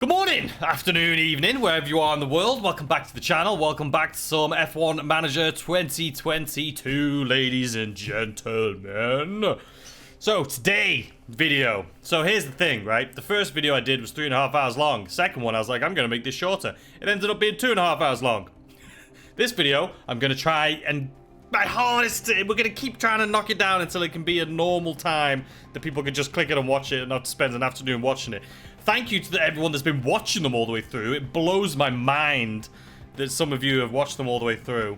Good morning, afternoon, evening, wherever you are in the world. Welcome back to the channel. Welcome back to some F1 Manager 2022, ladies and gentlemen. So, today, video. So, here's the thing, right? The first video I did was 3.5 hours long. The second one, I was like, I'm going to make this shorter. It ended up being 2.5 hours long. This video, I'm going to try and my hardest, we're going to keep trying to knock it down until it can be a normal time that people can just click it and watch it and not spend an afternoon watching it. Thank you to everyone that's been watching them all the way through. It blows my mind that some of you have watched them all the way through.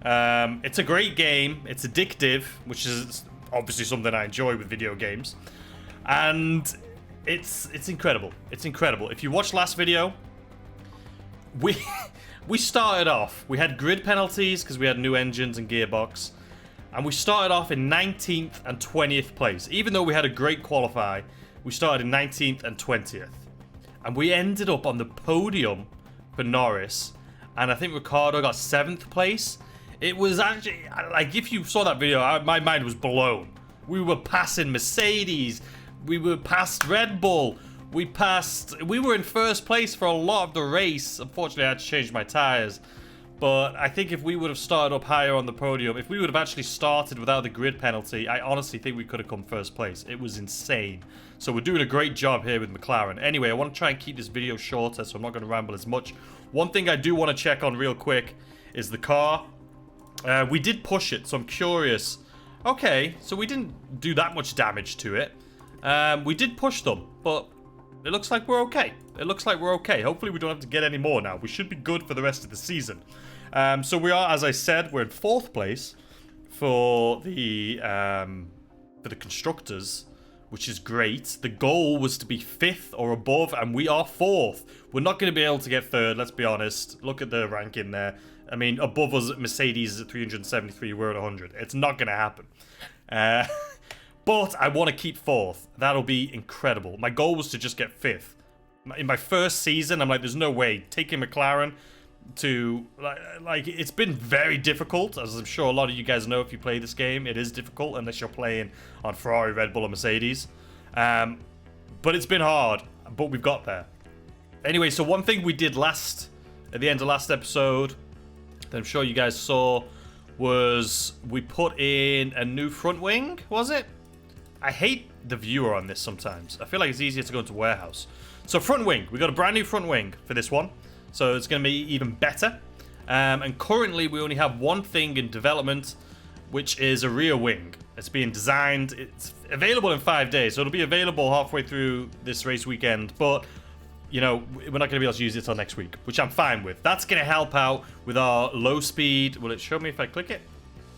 It's a great game. It's addictive, which is obviously something I enjoy with video games. And it's incredible. It's incredible. If you watched last video, we started off. We had grid penalties because we had new engines and gearbox. And we started off in 19th and 20th place. Even though we had a great qualify, we started in 19th and 20th. And we ended up on the podium for Norris. And I think Ricardo got 7th place. It was actually, like, if you saw that video, my mind was blown. We were passing Mercedes. We were past Red Bull. We were in first place for a lot of the race. Unfortunately, I had to change my tires. But I think if we would have started up higher on the podium, if we would have actually started without the grid penalty, I honestly think we could have come first place. It was insane. So we're doing a great job here with McLaren. Anyway, I want to try and keep this video shorter, so I'm not going to ramble as much. One thing I do want to check on real quick is the car. We did push it, so I'm curious. Okay, so we didn't do that much damage to it. We did push them, but it looks like we're okay. It looks like we're okay. Hopefully we don't have to get any more now. We should be good for the rest of the season. So we are, as I said, we're in 4th place for the constructors, which is great. The goal was to be 5th or above, and we are 4th. We're not going to be able to get 3rd, let's be honest. Look at the ranking there. I mean, above us, Mercedes is at 373, we're at 100. It's not going to happen. But I want to keep 4th. That'll be incredible. My goal was to just get 5th. In my first season, I'm like, there's no way. Taking McLaren to, like, it's been very difficult. As I'm sure a lot of you guys know if you play this game, it is difficult unless you're playing on Ferrari, Red Bull, or Mercedes. But it's been hard, but we've got there. Anyway, so one thing we did at the end of last episode, that I'm sure you guys saw, was we put in a new front wing, was it? I hate the viewer on this sometimes. I feel like it's easier to go into warehouse. So front wing, we got a brand new front wing for this one. So it's going to be even better. And currently we only have one thing in development, which is a rear wing. It's being designed. It's available in 5 days. So it'll be available halfway through this race weekend. But, you know, we're not going to be able to use it until next week, which I'm fine with. That's going to help out with our low speed. Will it show me if I click it?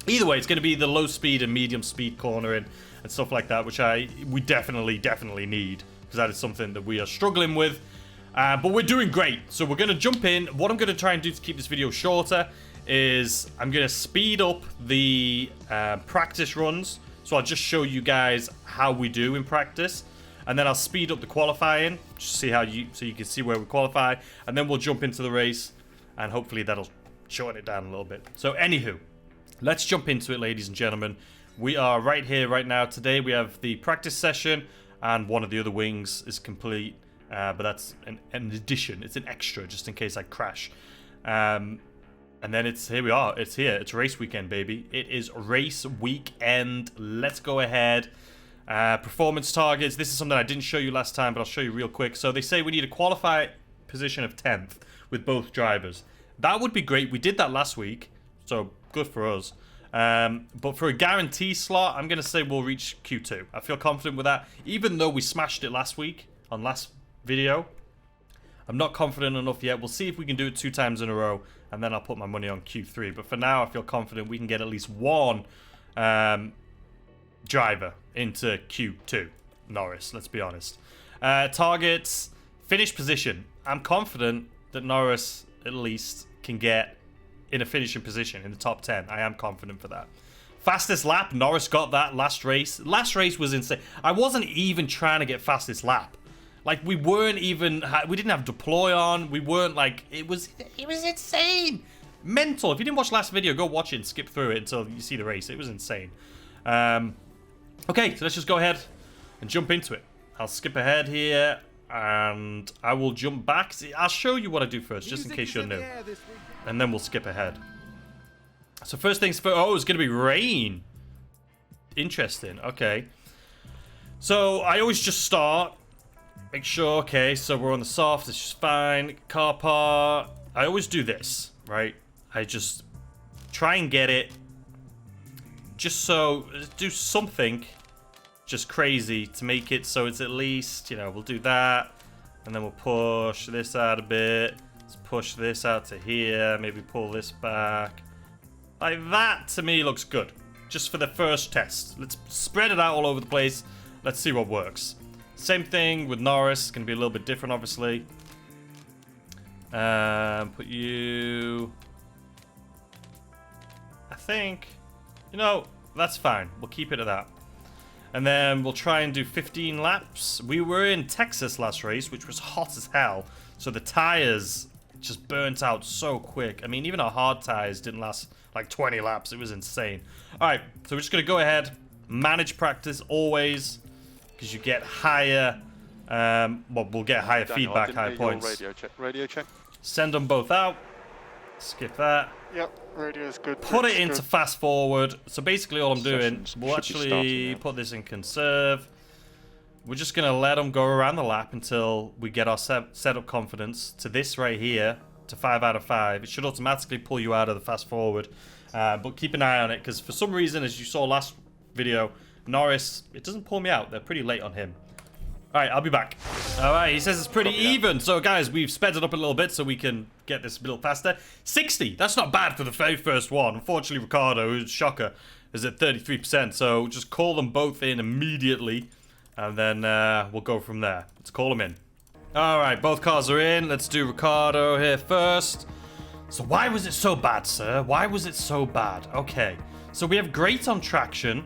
Either way, it's going to be the low speed and medium speed cornering and stuff like that, which we definitely need, because that is something that we are struggling with. But we're doing great. So we're going to jump in. What I'm going to try and do to keep this video shorter is I'm going to speed up the practice runs. So I'll just show you guys how we do in practice. And then I'll speed up the qualifying, just see so you can see where we qualify. And then we'll jump into the race, and hopefully that'll shorten it down a little bit. So anywho, let's jump into it, ladies and gentlemen. We are right here, right now. Today we have the practice session, and one of the other wings is complete. But that's an addition. It's an extra, just in case I crash. And then here we are. It's here. It's race weekend, baby. It is race weekend. Let's go ahead. Performance targets. This is something I didn't show you last time, but I'll show you real quick. So they say we need a qualify position of 10th with both drivers. That would be great. We did that last week, so good for us. But for a guarantee slot, I'm going to say we'll reach Q2. I feel confident with that. Even though we smashed it last week on last video, I'm not confident enough yet. We'll see if we can do it 2 times in a row, and then I'll put my money on Q3. But for now, I feel confident we can get at least one driver into Q2. Norris, let's be honest. Targets, finish position. I'm confident that Norris at least can get in a finishing position in the top 10. I am confident for that. Fastest lap, Norris got that last race. Last race was insane. I wasn't even trying to get fastest lap. Like, we didn't have deploy on. We weren't like, it was insane. Mental. If you didn't watch last video, go watch it and skip through it until you see the race. It was insane. Okay, so let's just go ahead and jump into it. I'll skip ahead here. and I will jump back. See, I'll show you what I do first, just in case you're new. And then we'll skip ahead. So first things first. Oh, it's going to be rain. Interesting. Okay. So I always just start. Make sure, okay, so we're on the soft. It's just fine. Car part. I always do this, right? I just try and get it. Just so, do something just crazy to make it so it's at least, you know, we'll do that. And then we'll push this out a bit. Let's push this out to here. Maybe pull this back. Like that, to me, looks good. Just for the first test. Let's spread it out all over the place. Let's see what works. Same thing with Norris. It's going to be a little bit different, obviously. Put you... I think... You know, that's fine. We'll keep it at that. And then we'll try and do 15 laps. We were in Texas last race, which was hot as hell. So the tires just burnt out so quick. I mean, even our hard tires didn't last like 20 laps. It was insane. All right, so we're just going to go ahead. Manage practice always. Because you get higher... well, we'll get higher Daniel, feedback, higher points. Radio check. Radio check. Send them both out. Skip that. Yep, radio's good. Put it into fast forward. So basically all I'm doing, we'll actually put this in conserve. We're just going to let them go around the lap until we get our setup confidence to this right here, to 5 out of 5. It should automatically pull you out of the fast forward. But keep an eye on it, because for some reason, as you saw last video, Norris, it doesn't pull me out. They're pretty late on him. Alright, I'll be back. Alright, he says it's pretty even. So, guys, we've sped it up a little bit so we can get this a little faster. 60. That's not bad for the very first one. Unfortunately, Ricardo, who's shocker, is at 33%. So, just call them both in immediately. And then we'll go from there. Let's call them in. Alright, both cars are in. Let's do Ricardo here first. So, why was it so bad, sir? Why was it so bad? Okay. So, we have great on traction.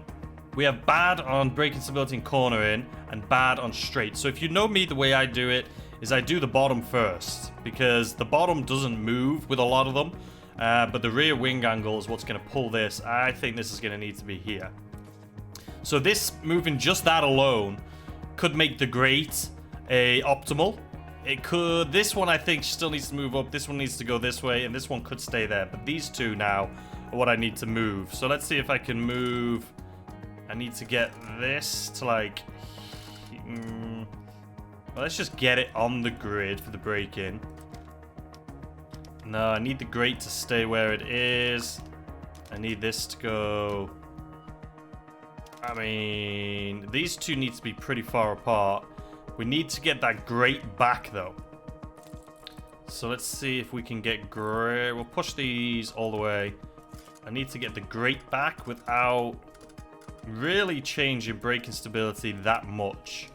We have bad on braking stability and cornering, and bad on straight. So if you know me, the way I do it is I do the bottom first, because the bottom doesn't move with a lot of them, but the rear wing angle is what's going to pull this. I think this is going to need to be here. So this, moving just that alone, could make the grate a optimal. It could, this one I think still needs to move up, this one needs to go this way, and this one could stay there. But these two now are what I need to move. So let's see if I can move... I need to get this to like... well, let's just get it on the grid for the braking. No, I need the grate to stay where it is. I need this to go... I mean, these two need to be pretty far apart. We need to get that grate back though. So let's see if we can get grate. We'll push these all the way. I need to get the grate back without really changing braking stability that much.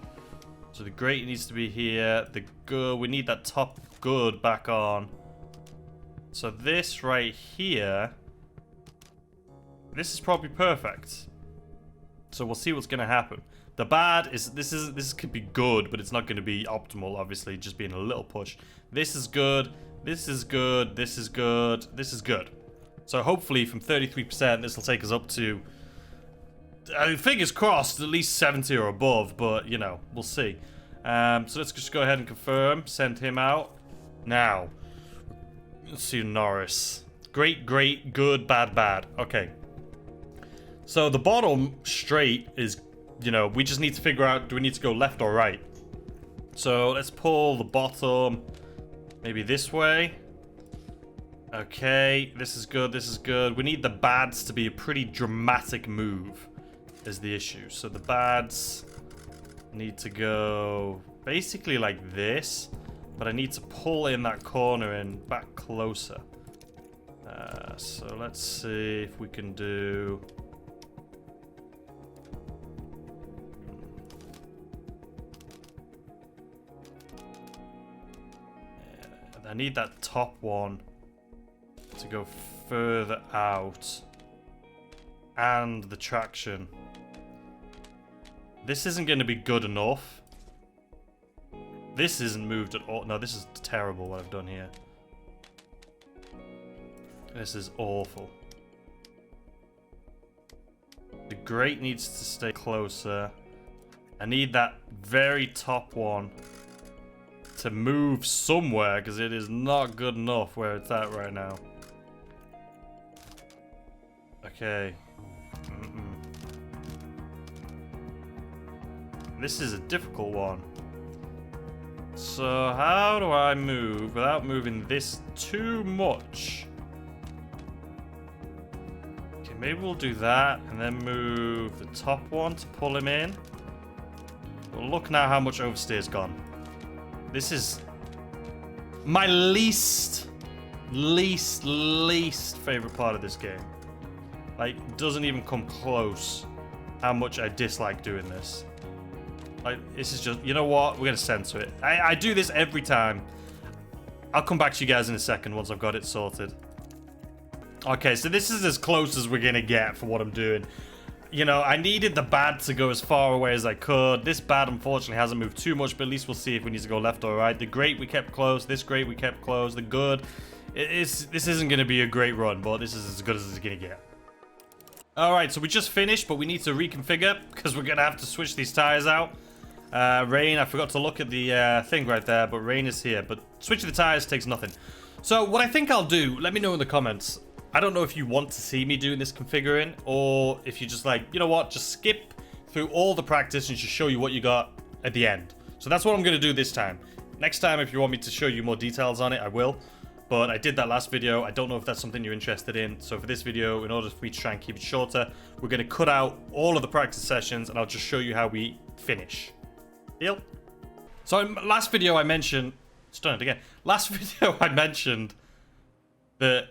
So the grate needs to be here. The good, we need that top good back on. So this right here, this is probably perfect. So we'll see what's going to happen. The bad is this could be good, but it's not going to be optimal. Obviously, just being a little push. This is good. This is good. This is good. This is good. So hopefully, from 33%, this will take us up to, fingers crossed, at least 70 or above. But you know, we'll see. So let's just go ahead and confirm. Send him out now. Let's see Norris. Great, great, good, bad, bad. Okay. So the bottom straight is, you know, we just need to figure out, do we need to go left or right? So let's pull the bottom maybe this way. Okay, this is good, this is good. We need the bads to be a pretty dramatic move is the issue. So the bads need to go basically like this, but I need to pull in that corner and back closer. So let's see if we can do... I need that top one to go further out. And the traction. This isn't going to be good enough. This isn't moved at all. No, this is terrible what I've done here. This is awful. The grate needs to stay closer. I need that very top one to move somewhere because it is not good enough where it's at right now. Okay. This is a difficult one. So how do I move without moving this too much? Okay, maybe we'll do that and then move the top one to pull him in. Well, look now how much oversteer's gone. This is my least favorite part of this game. Like, doesn't even come close how much I dislike doing this. Like, this is just, you know what? We're gonna censor it. I do this every time. I'll come back to you guys in a second once I've got it sorted. Okay, so this is as close as we're gonna get for what I'm doing. You know, I needed the bad to go as far away as I could. This bad, unfortunately, hasn't moved too much, but at least we'll see if we need to go left or right. The great we kept close. This great we kept close. The good, this isn't gonna be a great run, but this is as good as it's gonna get. Alright, so we just finished, but we need to reconfigure because we're gonna have to switch these tires out. Rain, I forgot to look at the thing right there, but Rain is here. But switching the tires takes nothing. So what I think I'll do, let me know in the comments. I don't know if you want to see me doing this configuring, or if you just like, you know what, just skip through all the practice and just show you what you got at the end. So that's what I'm going to do this time. Next time, if you want me to show you more details on it, I will. But I did that last video. I don't know if that's something you're interested in. So for this video, in order for me to try and keep it shorter, we're going to cut out all of the practice sessions and I'll just show you how we finish. Deal? So in last video I mentioned, let's done it again. Last video I mentioned that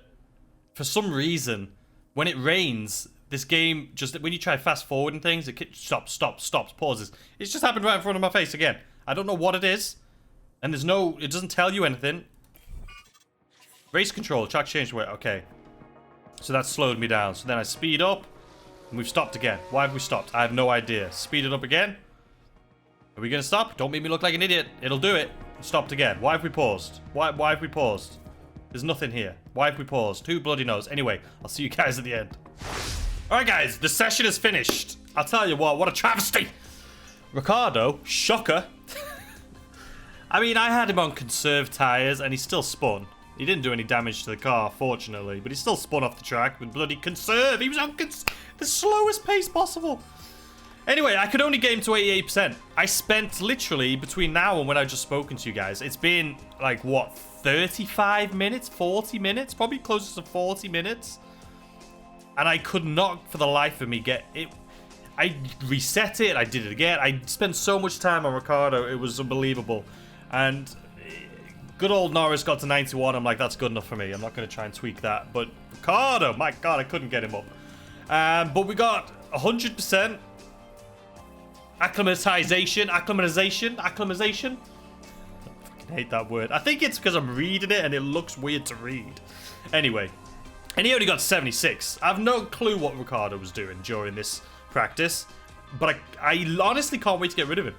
for some reason, when it rains, this game just, when you try fast forward and things, it stops, pauses. It's just happened right in front of my face again. I don't know what it is. And there's no, it doesn't tell you anything. Race control, track change weight, okay. So that slowed me down. So then I speed up, and we've stopped again. Why have we stopped? I have no idea. Speed it up again. Are we gonna stop? Don't make me look like an idiot. It'll do it. Stopped again. Why have we paused? Why have we paused? There's nothing here. Why have we paused? Who bloody knows? Anyway, I'll see you guys at the end. Alright guys, the session is finished. I'll tell you what a travesty. Ricardo, shocker. I mean, I had him on conserved tires and he still spun. He didn't do any damage to the car, fortunately, but he still spun off the track with bloody conserve. He was on the slowest pace possible. Anyway, I could only get him to 88%. I spent literally between now and when I've just spoken to you guys, it's been like, what, 35 minutes, 40 minutes? Probably closer to 40 minutes. And I could not, for the life of me, get it. I reset it, I did it again. I spent so much time on Ricardo, it was unbelievable. And good old Norris got to 91. I'm like, that's good enough for me. I'm not going to try and tweak that. But Ricardo, my God, I couldn't get him up. But we got 100%. Acclimatization. I fucking hate that word. I think it's because I'm reading it and it looks weird to read. Anyway. And he only got 76. I have no clue what Ricardo was doing during this practice. But I honestly can't wait to get rid of him.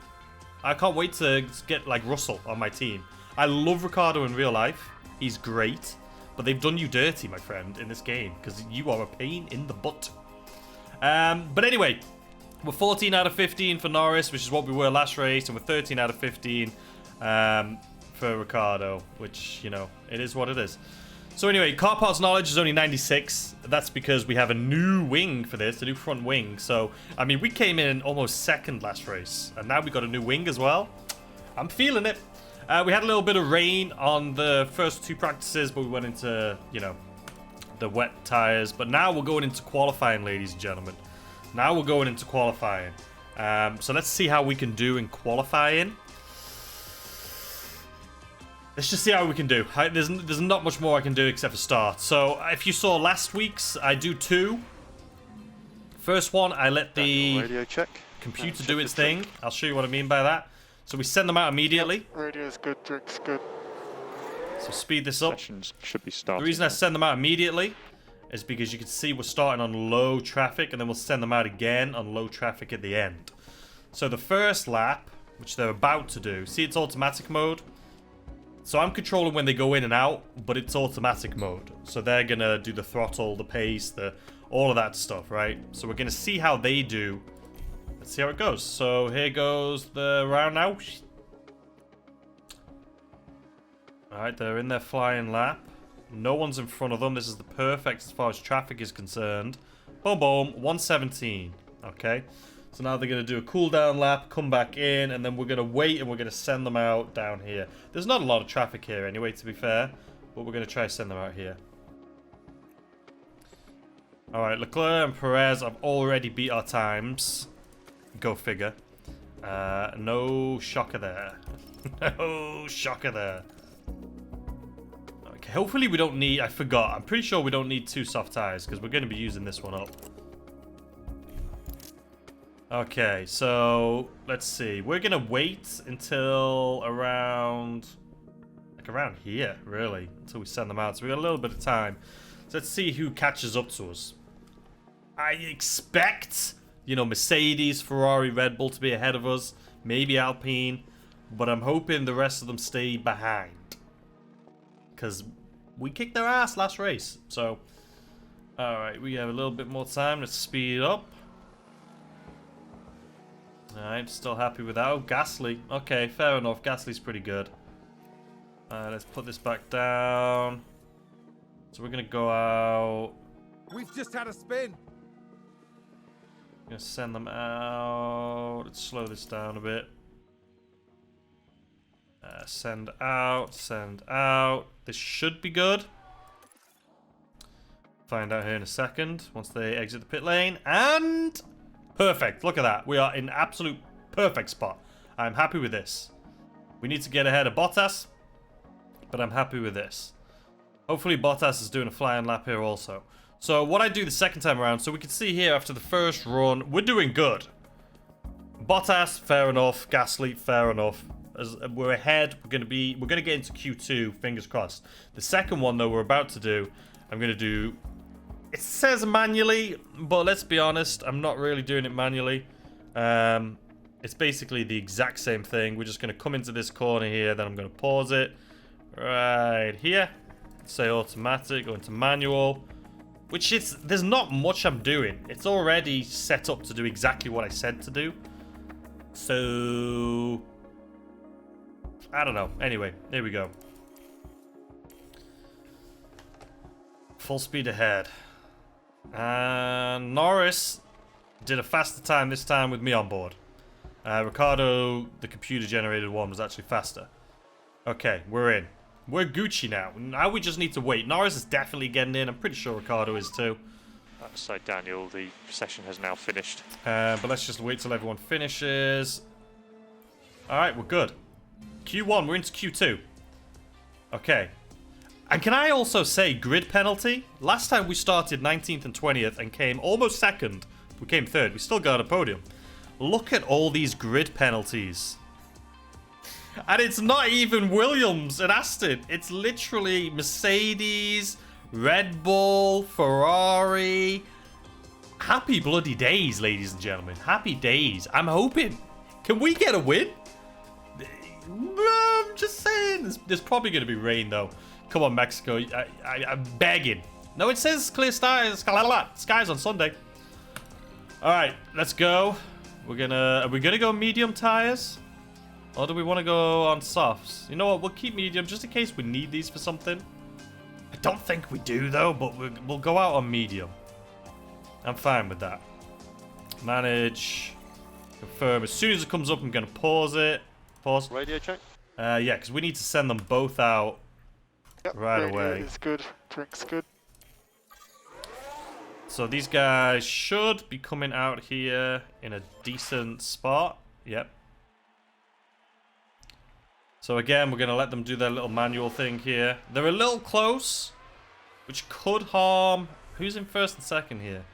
I can't wait to get, like, Russell on my team. I love Ricardo in real life. He's great. But they've done you dirty, my friend, in this game. Because you are a pain in the butt. But anyway, we're 14 out of 15 for Norris, which is what we were last race. And we're 13 out of 15 for Ricardo, which, you know, it is what it is. So anyway, car parts knowledge is only 96. That's because we have a new wing for this, a new front wing. So, I mean, we came in almost second last race. And now we got a new wing as well. I'm feeling it. We had a little bit of rain on the first two practices, but we went into, you know, the wet tires. But now we're going into qualifying, ladies and gentlemen. Now we're going into qualifying. So let's see how we can do in qualifying. Let's just see how we can do. There's not much more I can do except for start. So if you saw last week's, I do two. First one, I let the radio check. Computer do its thing. I'll show you what I mean by that. So we send them out immediately. Yep, radio's good, trick's good. So speed this up. Sessions should be starting. The reason I send them out immediately is because you can see we're starting on low traffic and then we'll send them out again on low traffic at the end. So the first lap, which they're about to do, see it's automatic mode. So I'm controlling when they go in and out, but it's automatic mode. So they're going to do the throttle, the pace, all of that stuff, right? So we're going to see how they do. Let's see how it goes. So here goes the round now. Alright, they're in their flying lap. No one's in front of them. This is the perfect as far as traffic is concerned. Boom, boom. 117. Okay. So now they're going to do a cooldown lap, come back in, and then we're going to wait and we're going to send them out down here. There's not a lot of traffic here anyway, to be fair. But we're going to try to send them out here. Alright, Leclerc and Perez have already beat our times. Go figure. No shocker there. No shocker there. Okay, hopefully we don't need... I forgot. I'm pretty sure we don't need 2 soft tires because we're going to be using this one up. Okay, so let's see. We're going to wait until around... like around here, really. Until we send them out. So we got a little bit of time. So let's see who catches up to us. I expect, you know, Mercedes, Ferrari, Red Bull to be ahead of us. Maybe Alpine. But I'm hoping the rest of them stay behind. Because we kicked their ass last race. So, alright, we have a little bit more time. Let's speed up. Alright, still happy with that. Oh, Gasly. Okay, fair enough. Gasly's pretty good. Let's put this back down. So we're going to go out. We've just had a spin. Gonna send them out. Let's slow this down a bit. Send out, send out. This should be good. Find out here in a second once they exit the pit lane. And perfect. Look at that. We are in absolute perfect spot. I'm happy with this. We need to get ahead of Bottas, but I'm happy with this. Hopefully Bottas is doing a flying lap here also. So what I do the second time around, so we can see here after the first run, we're doing good. Bottas, fair enough. Gasly, fair enough. As we're ahead, we're gonna get into Q2, fingers crossed. The second one though we're about to do, I'm gonna do, it says manually, but let's be honest, I'm not really doing it manually. It's basically the exact same thing. We're just gonna come into this corner here, then I'm gonna pause it right here. Say automatic, go into manual. Which is, there's not much I'm doing. It's already set up to do exactly what I said to do. So, I don't know. Anyway, here we go. Full speed ahead. And Norris did a faster time this time with me on board. Ricardo, the computer-generated one, was actually faster. Okay, we're in. We're Gucci now. Now we just need to wait. Norris is definitely getting in. I'm pretty sure Ricardo is too. So, Daniel, the session has now finished. But let's just wait till everyone finishes. Alright, we're good. Q1, we're into Q2. Okay. And can I also say grid penalty? Last time we started 19th and 20th and came almost second. We came third. We still got a podium. Look at all these grid penalties. And it's not even Williams and Aston. It's literally Mercedes, Red Bull, Ferrari. Happy bloody days, ladies and gentlemen. Happy days. I'm hoping. Can we get a win? I'm just saying. There's probably going to be rain, though. Come on, Mexico. I'm begging. No, it says clear skies. Skies on Sunday. All right, let's go. Are we gonna go medium tires? Or do we want to go on softs? You know what? We'll keep medium just in case we need these for something. I don't think we do, though, but we'll go out on medium. I'm fine with that. Manage. Confirm. As soon as it comes up, I'm going to pause it. Pause. Radio check? Yeah, because we need to send them both out right away. It's good. Drink's good. So these guys should be coming out here in a decent spot. Yep. So again, we're going to let them do their little manual thing here. They're a little close, which could harm... Who's in first and second here?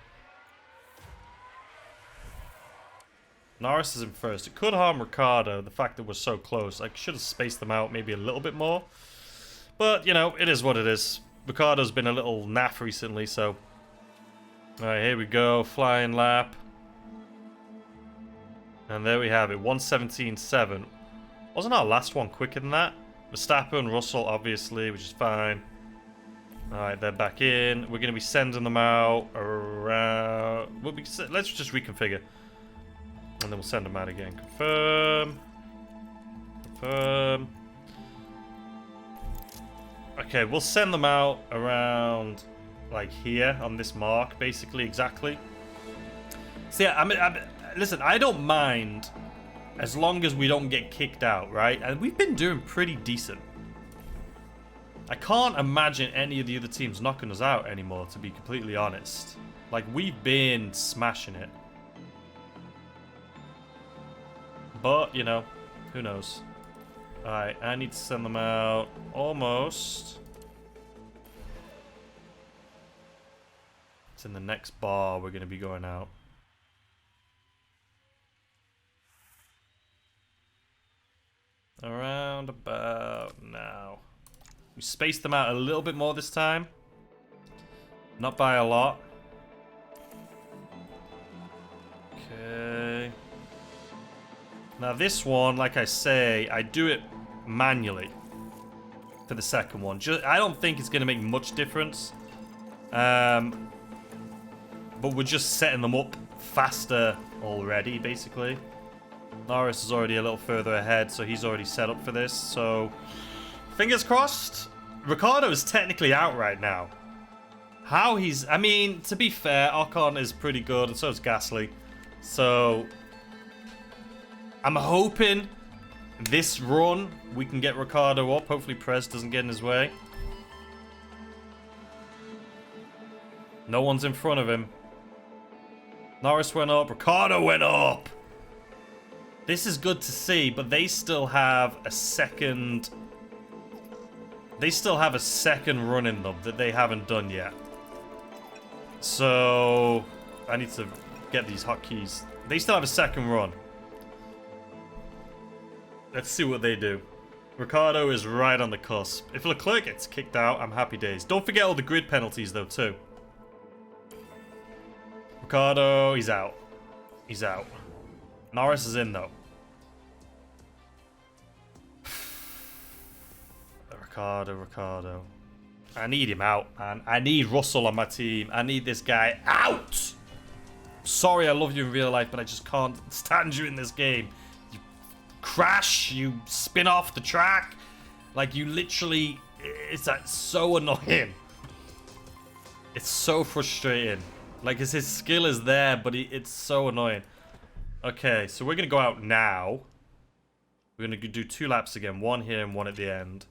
Norris is in first. It could harm Ricardo, the fact that we're so close. I should have spaced them out maybe a little bit more. But, you know, it is what it is. Ricardo's been a little naff recently, so... Alright, here we go. Flying lap. And there we have it. 117.7. Wasn't our last one quicker than that? Verstappen, Russell, obviously, which is fine. Alright, they're back in. We're going to be sending them out around... Let's just reconfigure. And then we'll send them out again. Confirm. Confirm. Okay, we'll send them out around, like, here on this mark, basically, exactly. So, yeah, listen, I don't mind as long as we don't get kicked out, right? And we've been doing pretty decent. I can't imagine any of the other teams knocking us out anymore, to be completely honest. Like, we've been smashing it. But, you know, who knows? Alright, I need to send them out almost. It's in the next bar we're going to be going out. Around about now. We spaced them out a little bit more this time. Not by a lot. Okay. Now this one, like I say, I do it manually for the second one. I don't think it's going to make much difference. But we're just setting them up faster already, basically. Norris is already a little further ahead, so he's already set up for this. So, fingers crossed. Ricardo is technically out right now. How he's... I mean, to be fair, Ocon is pretty good, and so is Gasly. So, I'm hoping this run we can get Ricardo up. Hopefully Perez doesn't get in his way. No one's in front of him. Norris went up. Ricardo went up. This is good to see, but they still have a second... They still have a second run in them that they haven't done yet. So, I need to get these hotkeys. They still have a second run. Let's see what they do. Ricardo is right on the cusp. If Leclerc gets kicked out, I'm happy days. Don't forget all the grid penalties, though, too. Ricardo, he's out. He's out. Norris is in, though. Ricardo. I need him out, man. I need Russell on my team. I need this guy out! Sorry, I love you in real life, but I just can't stand you in this game. You crash, you spin off the track. Like, you literally... It's so annoying. It's so frustrating. Like, his skill is there, but it's so annoying. Okay, so we're going to go out now. We're going to do 2 laps again. One here and one at the end.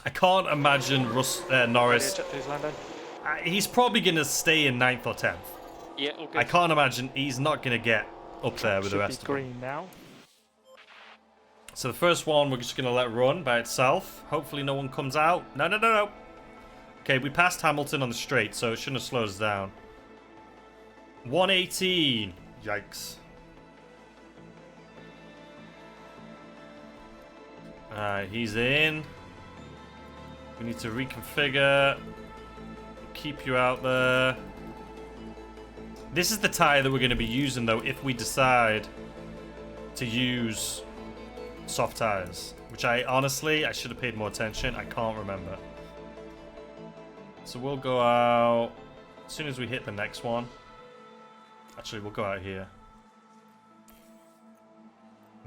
I can't imagine Norris... He's probably going to stay in 9th or 10th. Yeah, all good. I can't imagine he's not going to get up there with the rest of them. Green now. So the first one, we're just going to let run by itself. Hopefully no one comes out. No. Okay, we passed Hamilton on the straight, so it shouldn't have slowed us down. 118. Yikes. Alright, he's in. We need to reconfigure. Keep you out there. This is the tyre that we're going to be using, though, if we decide to use soft tyres. Which I should have paid more attention. I can't remember. So we'll go out as soon as we hit the next one. Actually, we'll go out here.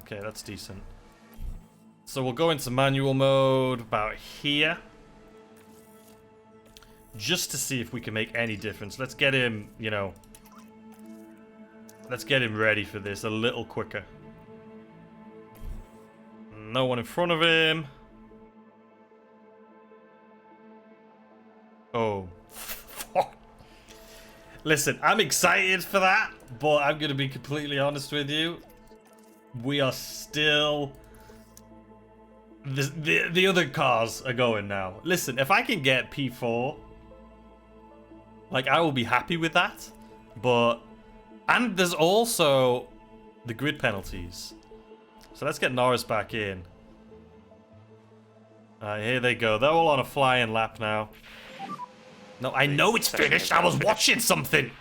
Okay, that's decent. So we'll go into manual mode about here. Just to see if we can make any difference. Let's get him, you know... Let's get him ready for this a little quicker. No one in front of him. Oh. Listen, I'm excited for that, but I'm going to be completely honest with you. We are still... The other cars are going now. Listen, if I can get P4, like, I will be happy with that. But... And there's also the grid penalties. So let's get Norris back in. Here they go. They're all on a flying lap now. No, I know it's finished. I was watching something.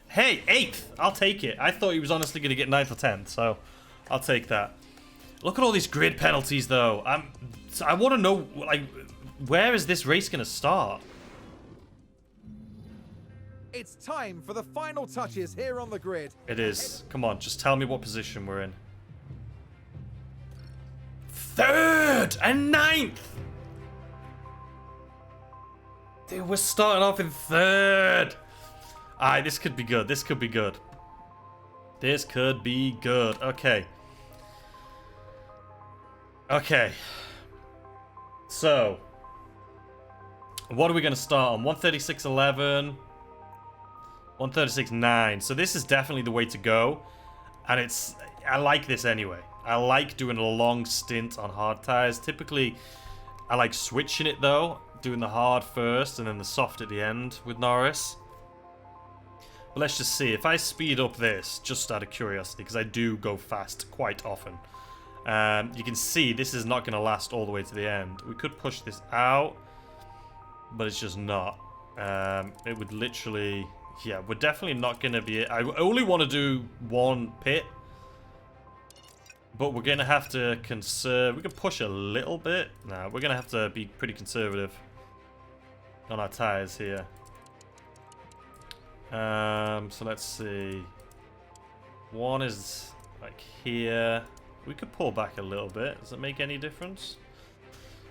Hey, 8th. I'll take it. I thought he was honestly going to get 9th or 10th, so I'll take that. Look at all these grid penalties, though. I want to know, like, where is this race going to start? It's time for the final touches here on the grid. It is. Come on, just tell me what position we're in. And 9th! Dude, we're starting off in 3rd. Alright, this could be good. This could be good. This could be good. Okay. Okay. So, what are we going to start on? 136.11. 136.9. So this is definitely the way to go. And it's... I like this anyway. I like doing a long stint on hard tires. Typically, I like switching it though. Doing the hard first and then the soft at the end with Norris. But let's just see. If I speed up this, just out of curiosity, because I do go fast quite often. You can see this is not going to last all the way to the end. We could push this out, but it's just not. It would literally... Yeah, we're definitely not going to be... I only want to do one pit. But we're going to have to conserve... We can push a little bit. Nah, we're going to have to be pretty conservative on our tires here. So let's see. One is like here. We could pull back a little bit. Does it make any difference?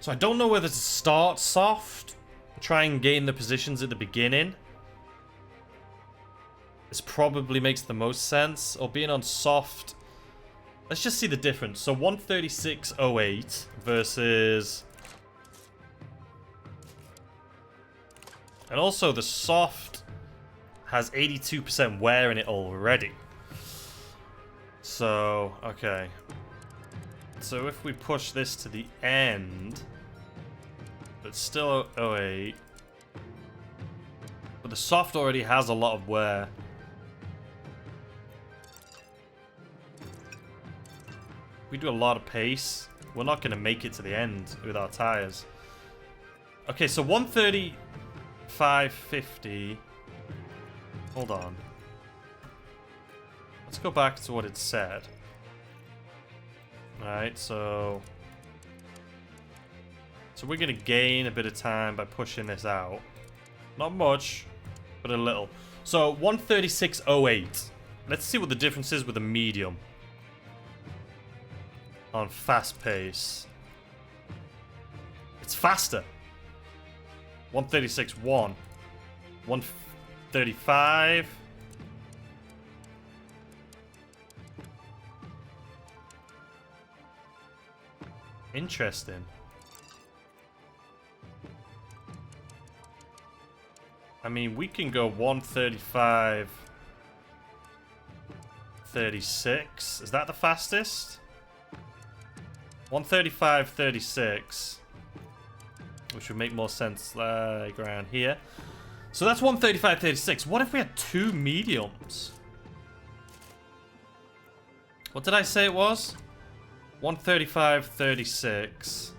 So I don't know whether to start soft. Try and gain the positions at the beginning. This probably makes the most sense. Or being on soft... Let's just see the difference. So 136.08 versus... And also the soft has 82% wear in it already. So, okay. So if we push this to the end, but still 08. But the soft already has a lot of wear. We do a lot of pace. We're not going to make it to the end with our tires. Okay, so 135.50. Hold on. Let's go back to what it said. Alright, so we're going to gain a bit of time by pushing this out. Not much, but a little. So 136.08. Let's see what the difference is with a medium. On fast pace. It's faster. 136.1. 135. Interesting. I mean, we can go 135.36. Is that the fastest? 135.36. Which would make more sense like around here. So that's 135.36. What if we had two mediums? What did I say it was? 135.36.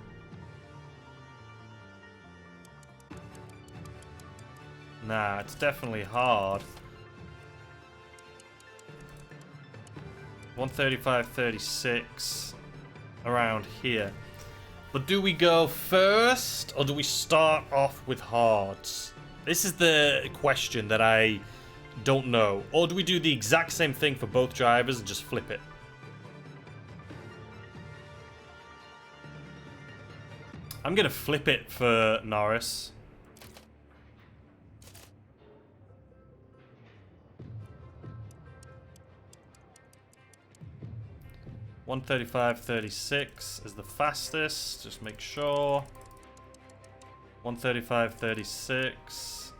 Nah, it's definitely hard. 135.36 around here. But do we go first or do we start off with hards? This is the question that I don't know. Or do we do the exact same thing for both drivers and just flip it? I'm going to flip it for Norris. $135.36 is the fastest. Just make sure. 135.36.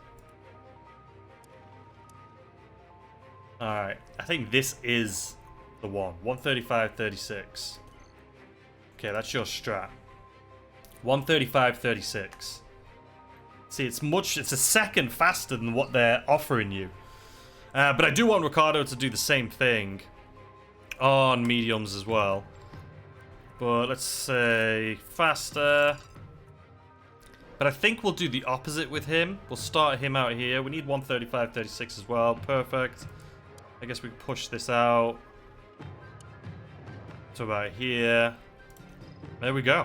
Alright, I think this is the one. 135.36. Okay, that's your strat. 135.36. See, it's a second faster than what they're offering you. But I do want Ricardo to do the same thing on mediums as well. But let's say faster. But I think we'll do the opposite with him. We'll start him out here. We need 135.36 as well. Perfect. I guess we can push this out to about here. There we go.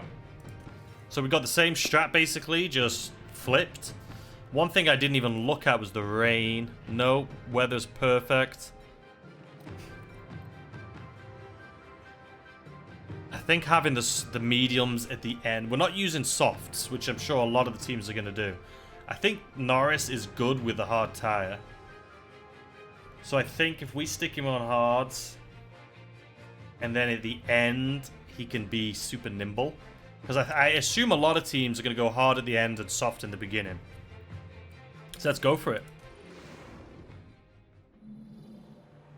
So we got the same strat basically, just flipped. One thing I didn't even look at was the rain. No, weather's perfect. I think having the mediums at the end, we're not using softs, which I'm sure a lot of the teams are going to do. I think Norris is good with the hard tire. So I think if we stick him on hards, and then at the end, he can be super nimble. Because I assume a lot of teams are going to go hard at the end and soft in the beginning. So let's go for it.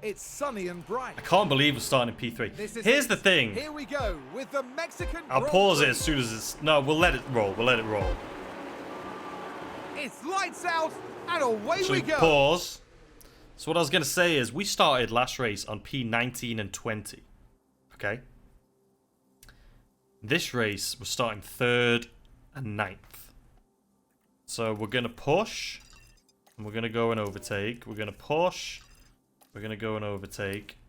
It's sunny and bright. I can't believe we're starting in P3. Here's the thing. Here we go with the Mexican. I'll pause it as soon as it's... No, we'll let it roll. We'll let it roll. It's lights out and away we go. Pause. So what I was going to say is we started last race on P19 and 20. Okay? This race, we're starting 3rd and 9th. So we're going to push. And we're going to go and overtake. We're going to push. We're going to go and overtake.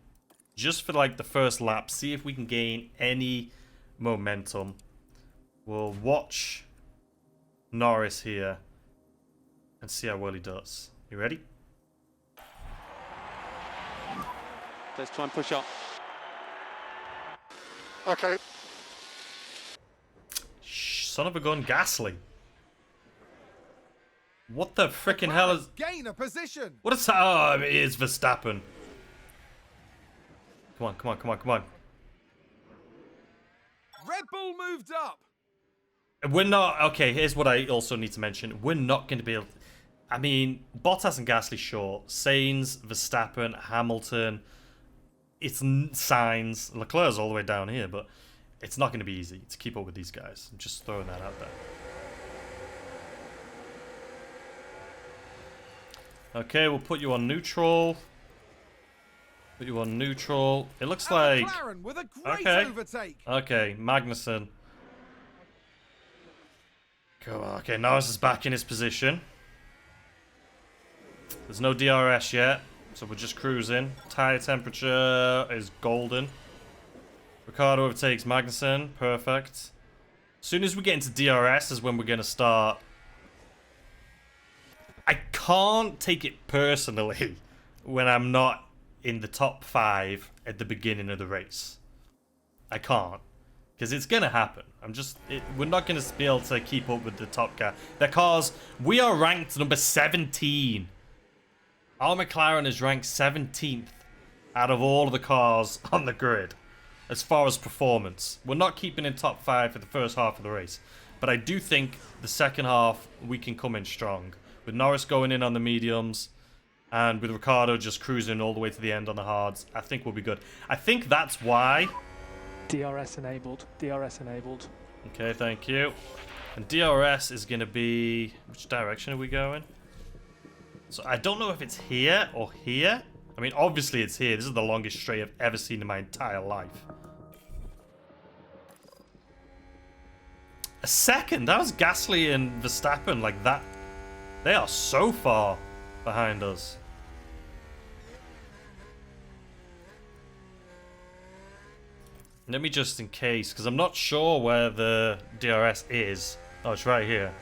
Just for like the first lap. See if we can gain any momentum. We'll watch Norris here. And see how well he does. You ready? Let's try and push up. Okay. Shh, son of a gun, Gasly. What the frickin' hell is... Gain a position. What is... Oh, it is Verstappen. Come on, come on, come on, come on. Red Bull moved up. We're not... Okay, here's what I also need to mention. We're not going to be able... I mean, Bottas and Gasly, sure. Sainz, Verstappen, Hamilton. It's Sainz. Leclerc's all the way down here, but it's not going to be easy to keep up with these guys. I'm just throwing that out there. Okay, we'll put you on neutral. Put you on neutral. It looks like... Mclaren with a great overtake. Okay, Magnussen. Go on. Okay, Norris is back in his position. There's no DRS yet, so we're just cruising. Tire temperature is golden. Ricciardo overtakes Magnussen. Perfect. As soon as we get into DRS is when we're going to start... I can't take it personally when I'm not in the top 5 at the beginning of the race. I can't. Because it's going to happen. We're not going to be able to keep up with the top guy. Because we are ranked number 17. Our McLaren is ranked 17th out of all of the cars on the grid. As far as performance. We're not keeping in top 5 for the first half of the race. But I do think the second half we can come in strong. With Norris going in on the mediums. And with Ricciardo just cruising all the way to the end on the hards. I think we'll be good. I think that's why... DRS enabled. DRS enabled. Okay, thank you. And DRS is going to be... Which direction are we going? So I don't know if it's here or here. I mean, obviously it's here. This is the longest straight I've ever seen in my entire life. A second? That was Gasly and Verstappen like that. They are so far behind us. Let me just in case, because I'm not sure where the DRS is. Oh, it's right here.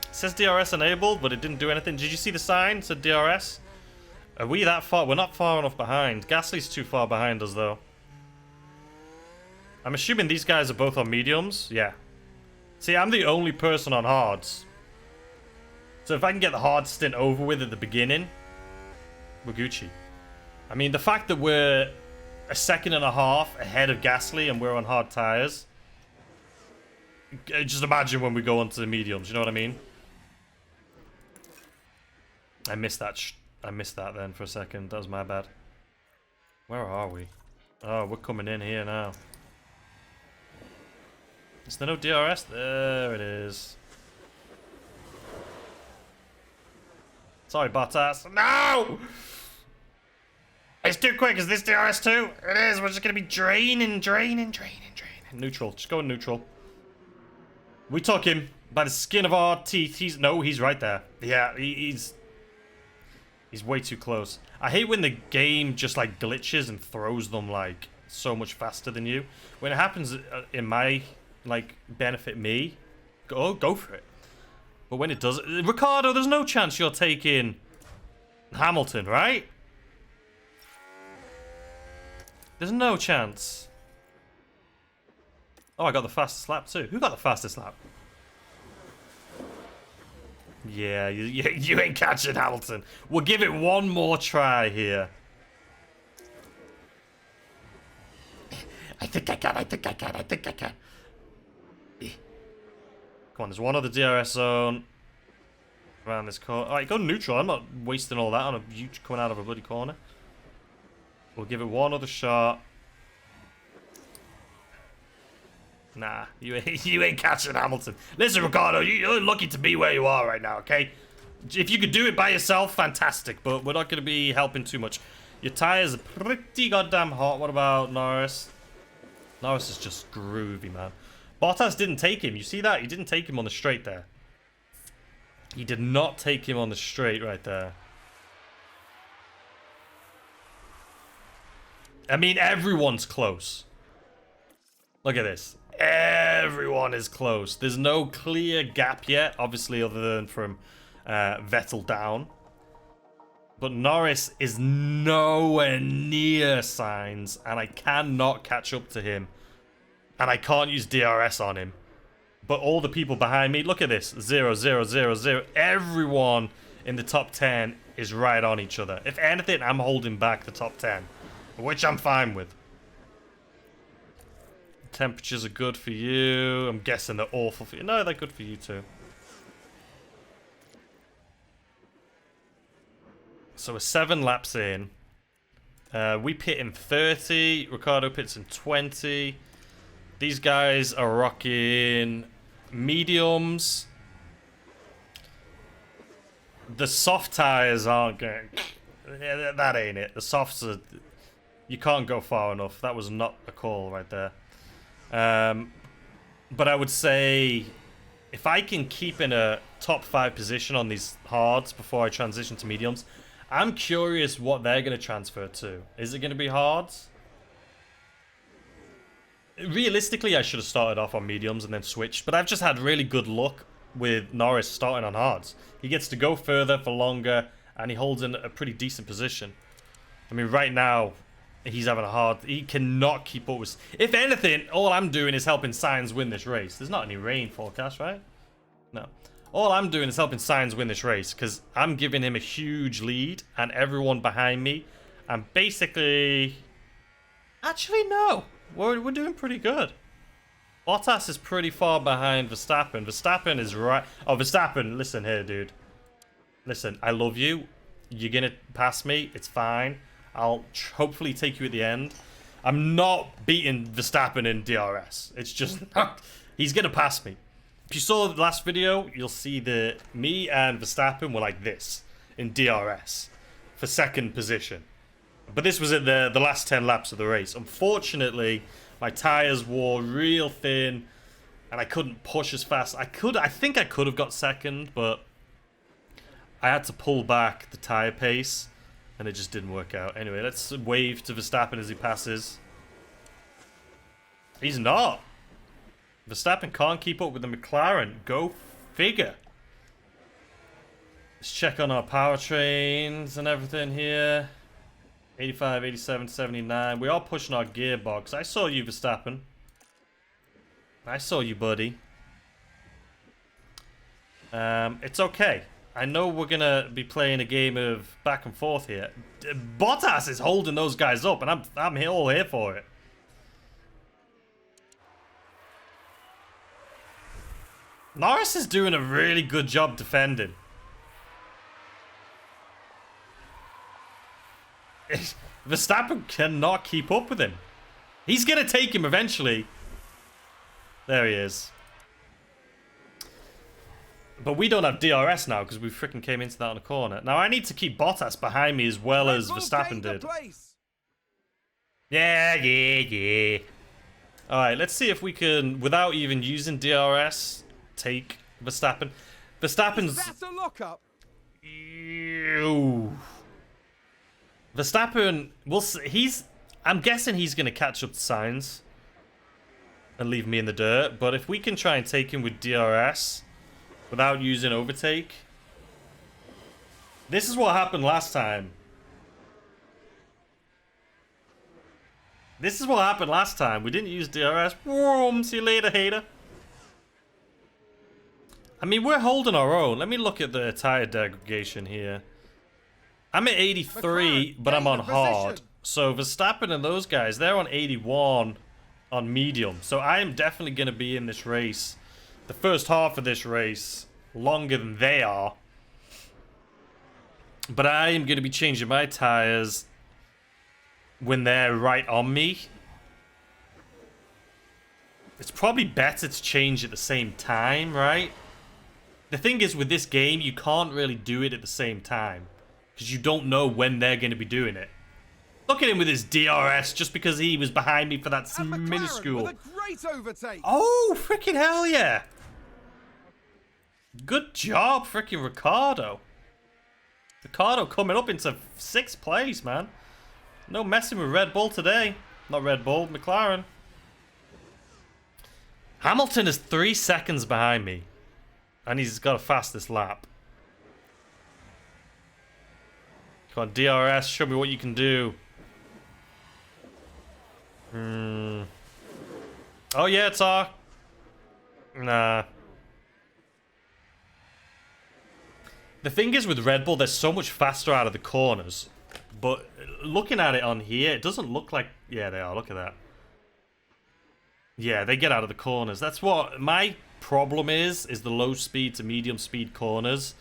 It says DRS enabled, but it didn't do anything. Did you see the sign? It said DRS. Are we that far? We're not far enough behind. Gasly's too far behind us, though. I'm assuming these guys are both on mediums. Yeah. See, I'm the only person on hards. So if I can get the hard stint over with at the beginning, we're Gucci. I mean, the fact that we're a second and a half ahead of Gasly and we're on hard tires. Just imagine when we go onto the mediums, you know what I mean? I missed that. I missed that then for a second. That was my bad. Where are we? Oh, we're coming in here now. Is there no DRS? There it is. Sorry, Bottas. No! It's too quick. Is this DRS too? It is. We're just going to be draining. Neutral. Just go neutral. We took him by the skin of our teeth. He's right there. Yeah, he's way too close. I hate when the game just like glitches and throws them like so much faster than you. When it happens in my like benefit me, go for it. But when it does, Ricciardo, there's no chance you're taking Hamilton, right? There's no chance. Oh, I got the fastest lap too. Who got the fastest lap? Yeah, you ain't catching Hamilton. We'll give it one more try here. I think I can. Come on, there's one other DRS zone around this corner. Alright, go neutral. I'm not wasting all that on a huge coming out of a bloody corner. We'll give it one other shot. Nah, you ain't catching Hamilton. Listen, Ricardo, you're lucky to be where you are right now, okay? If you could do it by yourself, fantastic, but we're not going to be helping too much. Your tires are pretty goddamn hot. What about Norris? Norris is just groovy, man. Bottas didn't take him. You see that? He didn't take him on the straight there. He did not take him on the straight right there. I mean, everyone's close. Look at this. Everyone is close. There's no clear gap yet, obviously, other than from Vettel down. But Norris is nowhere near Sainz, and I cannot catch up to him. And I can't use DRS on him. But all the people behind me, look at this. 0, 0, 0, 0. Everyone in the top 10 is right on each other. If anything, I'm holding back the top 10, which I'm fine with. Temperatures are good for you. I'm guessing they're awful for you. No, they're good for you too. So we're 7 laps in. We pit in 30. Ricardo pits in 20. These guys are rocking mediums. The soft tires aren't going... That ain't it. The softs are... You can't go far enough. That was not a call right there. But I would say if I can keep in a top 5 position on these hards before I transition to mediums, I'm curious what they're going to transfer to. Is it going to be hards? Realistically, I should have started off on mediums and then switched, but I've just had really good luck with Norris starting on hards. He gets to go further for longer, and he holds in a pretty decent position. I mean, right now, he's having a hard... He cannot keep up with... If anything, all I'm doing is helping Sainz win this race. There's not any rain forecast, right? No. All I'm doing is helping Sainz win this race, because I'm giving him a huge lead, and everyone behind me, I'm basically... Actually, no. We're doing pretty good. Bottas is pretty far behind Verstappen. Verstappen is right... Oh, Verstappen, listen here, dude. Listen, I love you. You're going to pass me. It's fine. I'll hopefully take you at the end. I'm not beating Verstappen in DRS. It's just not... He's going to pass me. If you saw the last video, you'll see that me and Verstappen were like this in DRS for second position. But this was at the last 10 laps of the race. Unfortunately, my tires wore real thin, and I couldn't push as fast. I think I could have got second, but I had to pull back the tire pace, and it just didn't work out. Anyway, let's wave to Verstappen as he passes. He's not. Verstappen can't keep up with the McLaren. Go figure. Let's check on our powertrains and everything here. 85, 87, 79. We are pushing our gearbox. I saw you, Verstappen. I saw you, buddy. It's okay. I know we're going to be playing a game of back and forth here. Bottas is holding those guys up, and I'm all here for it. Norris is doing a really good job defending. Verstappen cannot keep up with him. He's going to take him eventually. There he is. But we don't have DRS now because we freaking came into that on a corner. Now I need to keep Bottas behind me as well as Verstappen did. Yeah. Alright, let's see if we can, without even using DRS, take Verstappen. Verstappen's... That's a lockup. Ew. Verstappen, I'm guessing he's going to catch up to Sainz and leave me in the dirt. But if we can try and take him with DRS without using overtake, this is what happened last time. This is what happened last time. We didn't use DRS. Whoa, see you later, hater. I mean, we're holding our own. Let me look at the tire degradation here. I'm at 83, but I'm on hard. So Verstappen and those guys, they're on 81 on medium. So I am definitely going to be in this race, the first half of this race, longer than they are. But I am going to be changing my tires when they're right on me. It's probably better to change at the same time, right? The thing is, with this game, you can't really do it at the same time, because you don't know when they're going to be doing it. Look at him with his DRS, just because he was behind me for that minuscule. With a great overtake. Oh, freaking hell yeah. Good job, freaking Ricciardo. Ricciardo coming up into 6th place, man. No messing with Red Bull today. Not Red Bull, McLaren. Hamilton is 3 seconds behind me. And he's got a fastest lap. Come on, DRS, show me what you can do. Oh yeah, it's our... Nah. The thing is with Red Bull, they're so much faster out of the corners. But looking at it on here, it doesn't look like... Yeah, they are. Look at that. Yeah, they get out of the corners. That's what my problem is the low speed to medium speed corners.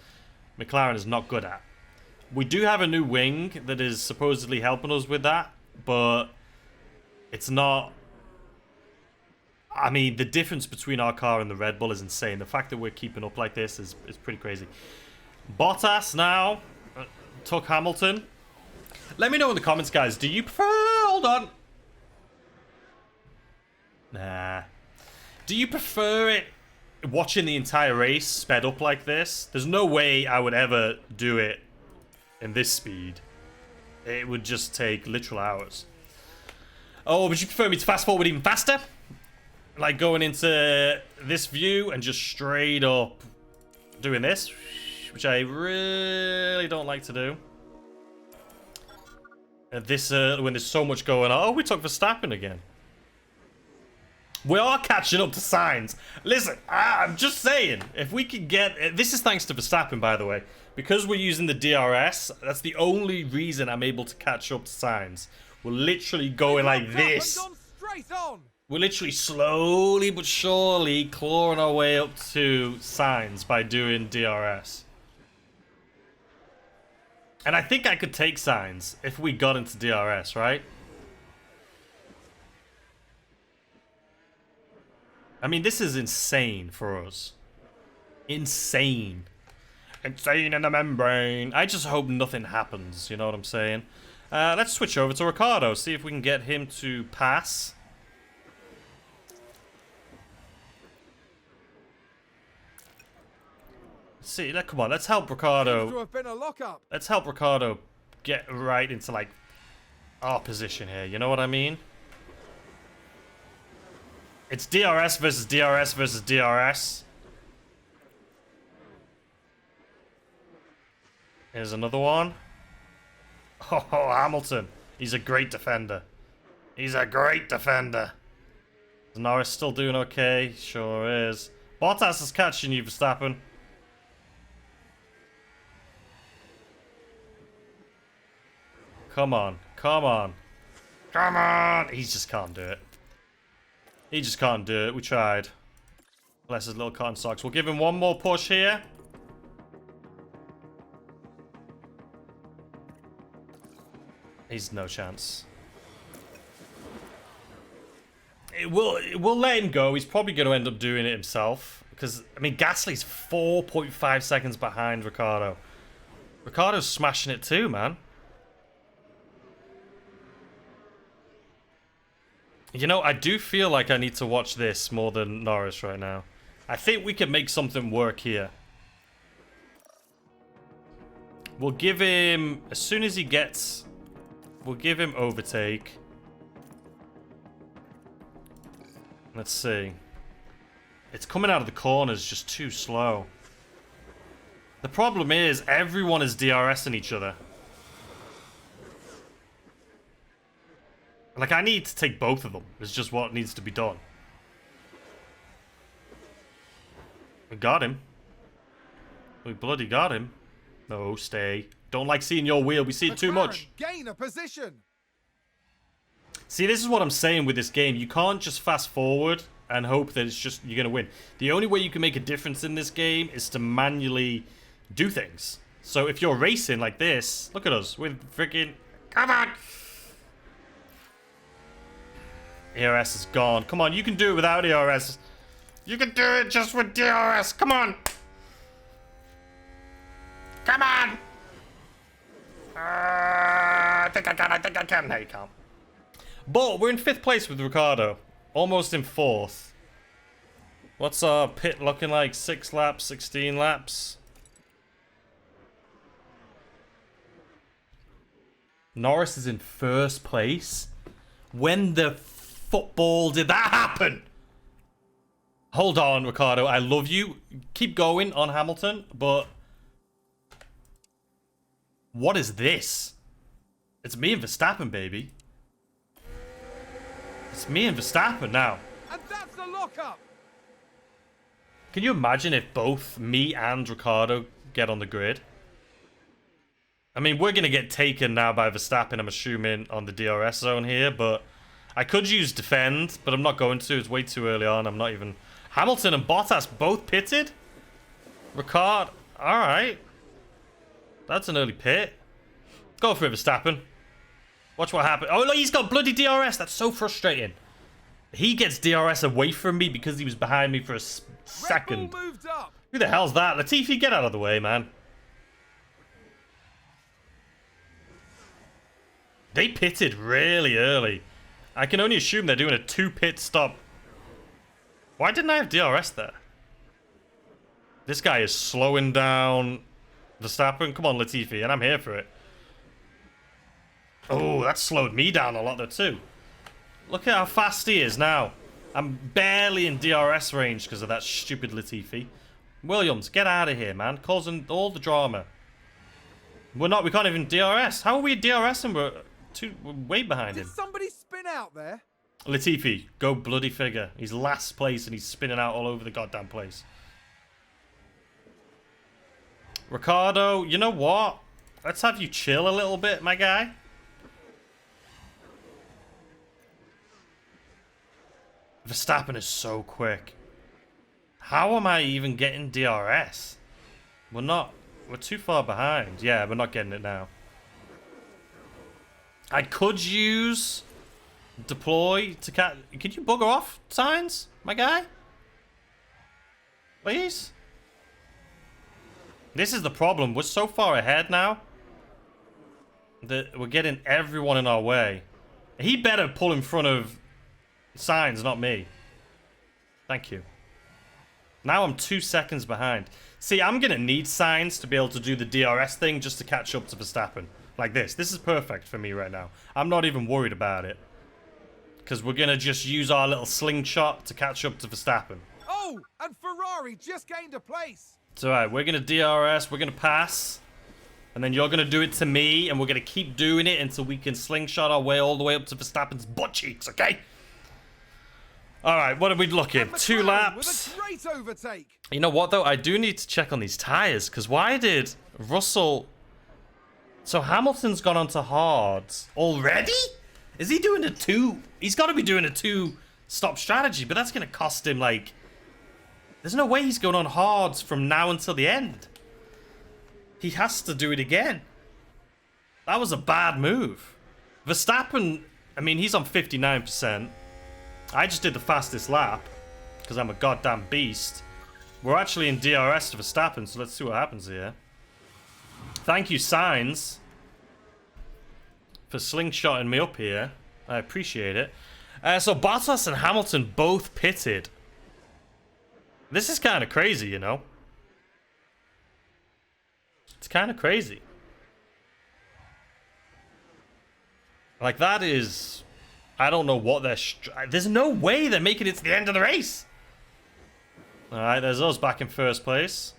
McLaren is not good at. We do have a new wing that is supposedly helping us with that, but it's not... I mean, the difference between our car and the Red Bull is insane. The fact that we're keeping up like this is pretty crazy. Bottas now took Hamilton. Let me know in the comments, guys. Do you prefer... Hold on. Nah. Do you prefer it watching the entire race sped up like this? There's no way I would ever do it in this speed. It would just take literal hours. Oh, would you prefer me to fast forward even faster? Like going into this view and just straight up doing this, which I really don't like to do. This when there's so much going on. Oh, we took Verstappen again. We are catching up to Sainz. Listen, I'm just saying, if we could get... This is thanks to Verstappen, by the way. Because we're using the DRS, that's the only reason I'm able to catch up to Sainz. We're literally going like this. We're literally slowly but surely clawing our way up to Sainz by doing DRS. And I think I could take Sainz if we got into DRS, right? I mean, this is insane for us. Insane. Insane in the membrane. I just hope nothing happens, you know what I'm saying? Let's switch over to Ricciardo, see if we can get him to pass. See, come on, let's help Ricciardo. Let's help Ricciardo get right into, like, our position here, you know what I mean? It's DRS versus DRS versus DRS. Here's another one. Oh, Hamilton. He's a great defender. He's a great defender. Is Norris still doing okay? Sure is. Bottas is catching you, Verstappen. Come on. Come on. Come on! He just can't do it. He just can't do it. We tried. Bless his little cotton socks. We'll give him one more push here. He's no chance. We'll let him go. He's probably going to end up doing it himself. Because, I mean, Gasly's 4.5 seconds behind Ricciardo. Ricciardo's smashing it too, man. You know, I do feel like I need to watch this more than Norris right now. I think we can make something work here. We'll give him... As soon as he gets... We'll give him overtake. Let's see. It's coming out of the corners just too slow. The problem is, everyone is DRSing each other. Like, I need to take both of them. It's just what needs to be done. We got him. We bloody got him. No, stay. Don't like seeing your wheel. We see it too much. Gain a position. See, this is what I'm saying with this game. You can't just fast forward and hope that it's just you're going to win. The only way you can make a difference in this game is to manually do things. So if you're racing like this, look at us. We're freaking... Come on! ERS is gone. Come on, you can do it without ERS. You can do it just with DRS. Come on! Come on! I think I can. No, you can't. But we're in 5th place with Ricardo. Almost in 4th. What's our pit looking like? 6 laps, 16 laps. Norris is in 1st place. When the football did that happen? Hold on, Ricardo. I love you. Keep going on Hamilton, but... What is this? It's me and Verstappen, baby. It's me and Verstappen now. And that's the lockup. Can you imagine if both me and Ricardo get on the grid? I mean, we're going to get taken now by Verstappen, I'm assuming, on the DRS zone here, but I could use defend, but I'm not going to. It's way too early on. I'm not even... Hamilton and Bottas both pitted? Ricard, alright. That's an early pit. Go for it, Verstappen. Watch what happens. Oh, look, he's got bloody DRS. That's so frustrating. He gets DRS away from me because he was behind me for a second. Moved up. Who the hell's that? Latifi, get out of the way, man. They pitted really early. I can only assume they're doing a 2-pit stop. Why didn't I have DRS there? This guy is slowing down Verstappen. Come on, Latifi, and I'm here for it. Oh, that slowed me down a lot there too. Look at how fast he is now. I'm barely in DRS range because of that stupid Latifi. Williams, get out of here, man. Causing all the drama. We can't even DRS. How are we DRS and we're way behind him? Did somebody spin out there? Latifi, go bloody figure. He's last place and he's spinning out all over the goddamn place. Ricardo, you know what? Let's have you chill a little bit, my guy. Verstappen is so quick. How am I even getting DRS? We're too far behind. Yeah, we're not getting it now. I could use deploy to Could you bugger off, Signs, my guy? Please? This is the problem. We're so far ahead now that we're getting everyone in our way. He better pull in front of Signs, not me. Thank you. Now I'm 2 seconds behind. See, I'm going to need Signs to be able to do the DRS thing just to catch up to Verstappen. Like this. This is perfect for me right now. I'm not even worried about it. Because we're going to just use our little slingshot to catch up to Verstappen. Oh, and Ferrari just gained a place. It's alright. We're going to DRS. We're going to pass. And then you're going to do it to me. And we're going to keep doing it until we can slingshot our way all the way up to Verstappen's butt cheeks, okay? Alright, what are we looking? 2 laps. With a great overtake. You know what, though? I do need to check on these tyres. Because why did Russell... So Hamilton's gone on to hards already? Is he doing a 2? He's got to be doing a 2-stop strategy. But that's going to cost him, like... There's no way he's going on hards from now until the end. He has to do it again. That was a bad move. Verstappen, I mean, he's on 59%. I just did the fastest lap because I'm a goddamn beast. We're actually in DRS to Verstappen, so let's see what happens here. Thank you, Signs, for slingshotting me up here. I appreciate it. So Bottas and Hamilton both pitted. This is kind of crazy, you know. It's kind of crazy. Like, that is... I don't know what they're... There's no way they're making it to the end of the race. Alright, there's us back in 1st place.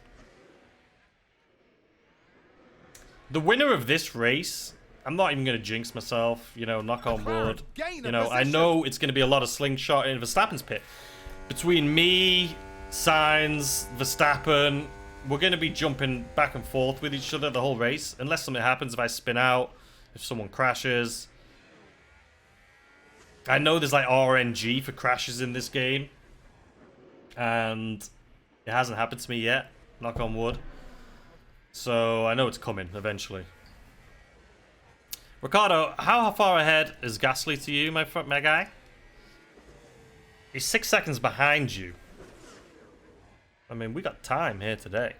The winner of this race I'm not even going to jinx myself, you know, knock on wood. Gain You a know, I position. know it's going to be a lot of slingshot in Verstappen's pit. Between me, Sainz, Verstappen, we're going to be jumping back and forth with each other the whole race. Unless something happens, if I spin out, if someone crashes. I know there's like RNG for crashes in this game. And it hasn't happened to me yet, knock on wood. So I know it's coming eventually. Ricardo, how far ahead is Gasly to you, my guy? He's 6 seconds behind you. I mean, we got time here today.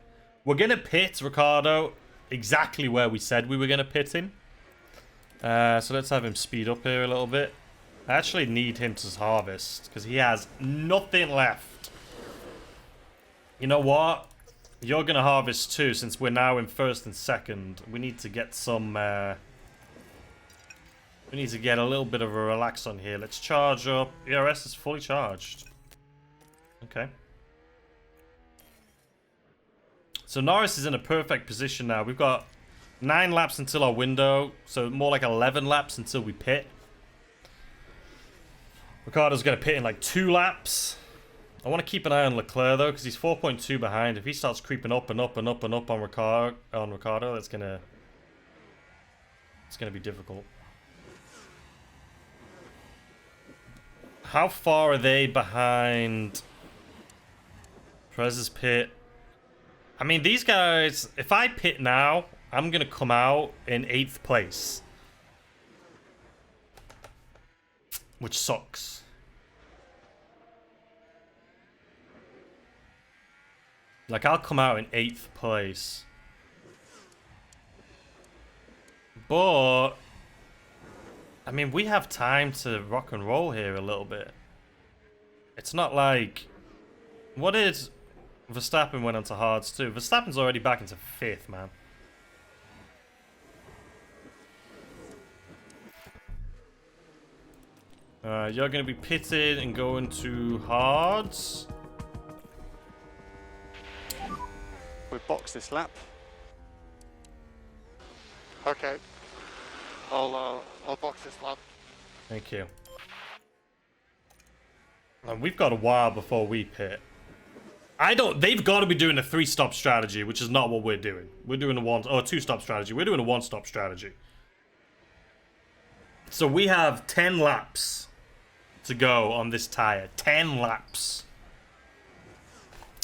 We're going to pit Ricardo exactly where we said we were going to pit him. So let's have him speed up here a little bit. I actually need him to harvest because he has nothing left. You know what? You're going to harvest too since we're now in first and second. We need to get some... we need to get a little bit of a relax on here. Let's charge up. ERS is fully charged. Okay. So Norris is in a perfect position now. We've got 9 laps until our window. So more like 11 laps until we pit. Ricardo's going to pit in like 2 laps. I want to keep an eye on Leclerc though, because he's 4.2 behind. If he starts creeping up and up and up and up on Ricardo, it's gonna be difficult. How far are they behind Perez's pit? I mean, these guys, if I pit now, I'm gonna come out in 8th place, which sucks. Like, I'll come out in 8th place. But, I mean, we have time to rock and roll here a little bit. It's not like... What is... Verstappen went onto hards too. Verstappen's already back into 5th, man. You're going to be pitted and going to hards. We box this lap. Okay. I'll box this lap. Thank you. And we've got a while before we pit. They've got to be doing a 3-stop strategy, which is not what we're doing. We're doing a 2-stop strategy. We're doing a 1-stop strategy. So we have 10 laps to go on this tire. 10 laps.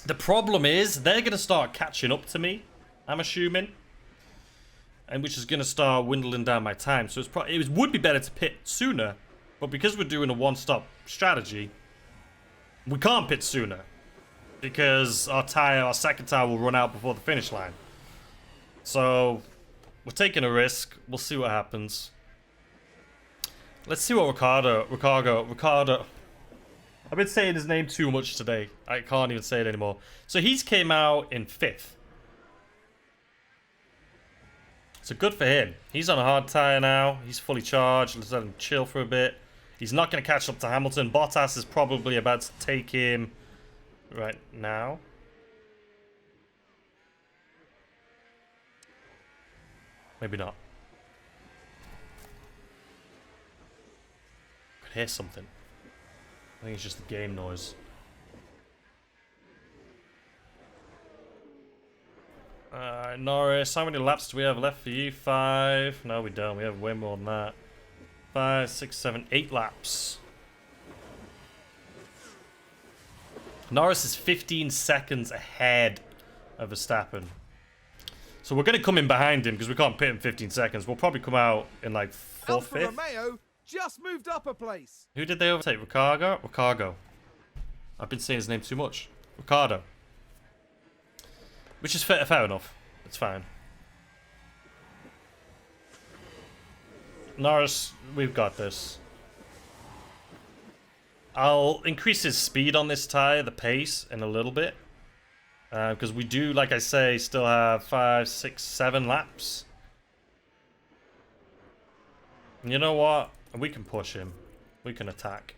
The problem is, they're going to start catching up to me, I'm assuming. And which is going to start dwindling down my time. So it would be better to pit sooner. But because we're doing a 1-stop strategy, we can't pit sooner. Because our second tire will run out before the finish line. So, we're taking a risk. We'll see what happens. Let's see what Ricardo. I've been saying his name too much today. I can't even say it anymore. So he's came out in 5th. So good for him. He's on a hard tire now. He's fully charged. Let's let him chill for a bit. He's not going to catch up to Hamilton. Bottas is probably about to take him right now. Maybe not. I could hear something. I think it's just the game noise. Norris, how many laps do we have left for you? 5. No, we don't. We have way more than that. 5, 6, 7, 8 laps. Norris is 15 seconds ahead of Verstappen. So we're going to come in behind him because we can't pit in 15 seconds. We'll probably come out in like 4th, Alfa 5th. Romeo just moved up a place. Who did they overtake? Ricardo. I've been saying his name too much. Ricardo. Which is fair enough. It's fine. Norris, we've got this. I'll increase his speed on this tire, the pace, in a little bit. Because we do, like I say, still have 5, 6, 7 laps. And you know what? We can push him. We can attack.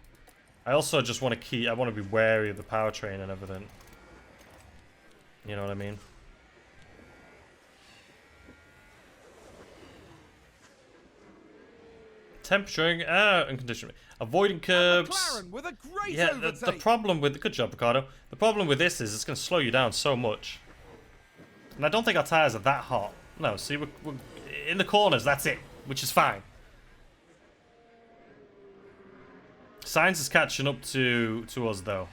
I also just want to I want to be wary of the powertrain and everything. You know what I mean? Temperature and conditioning. Avoiding curbs. McLaren with a great Yeah, overtake. the problem with... Good job, Ricardo. The problem with this is it's going to slow you down so much. And I don't think our tyres are that hot. No, see, we're in the corners, that's it. Which is fine. Science is catching up to us, though.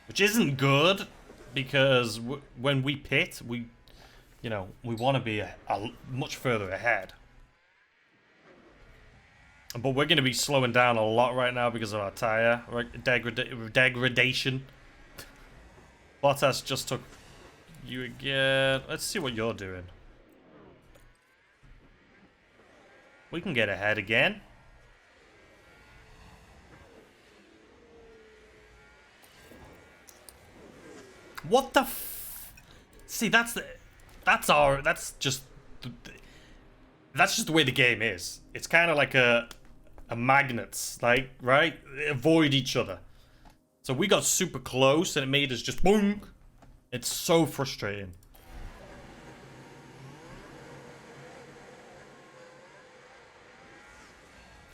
Which isn't good, because when we pit, we want to be much further ahead. But we're going to be slowing down a lot right now because of our tyre degradation. Bottas just took you again. Let's see what you're doing. We can get ahead again. What the See, that's just the way the game is. It's kind of like a magnets, like, right? They avoid each other. So we got super close and it made us just boom. It's so frustrating.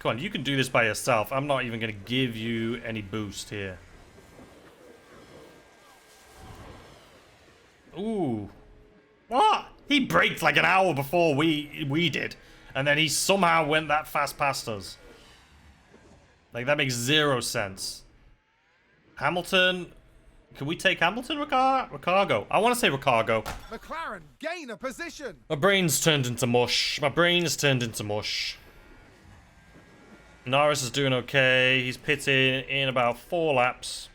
Come on, you can do this by yourself. I'm not even going to give you any boost here. Ooh. What? He braked like an hour before we did. And then he somehow went that fast past us. Like, that makes zero sense. Hamilton. Can we take Hamilton, Ricardo? I want to say Ricardo. McLaren gain a position. My brain's turned into mush. Norris is doing okay. He's pitting in about 4 laps.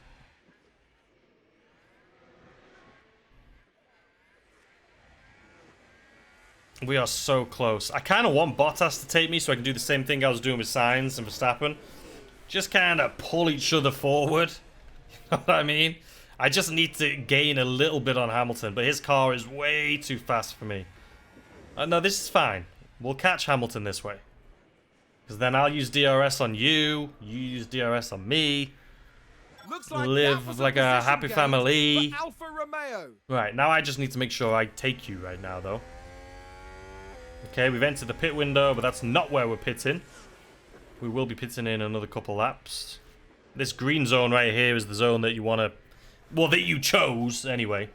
We are so close. I kind of want Bottas to take me so I can do the same thing I was doing with Sainz and Verstappen. Just kind of pull each other forward. You know what I mean? I just need to gain a little bit on Hamilton, but his car is way too fast for me. No, this is fine. We'll catch Hamilton this way. Because then I'll use DRS on you. You use DRS on me. Looks like Live like a happy family. Alfa Romeo. Right, now I just need to make sure I take you right now, though. Okay, we've entered the pit window, but that's not where we're pitting. We will be pitting in another couple laps. This green zone right here is the zone that you want to... Well, that you chose, anyway.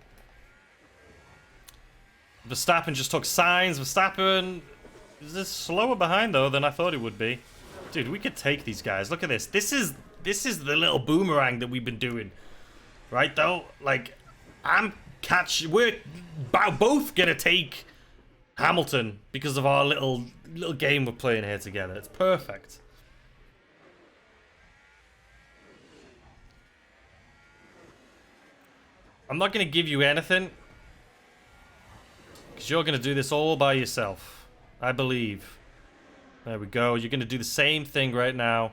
Verstappen just took Sainz. Verstappen is this slower behind, though, than I thought it would be. Dude, we could take these guys. Look at this. This is the little boomerang that we've been doing. Right, though? Like, we're both going to take Hamilton because of our little game we're playing here together. It's perfect. I'm not going to give you anything because you're going to do this all by yourself. I believe. There we go. You're going to do the same thing right now.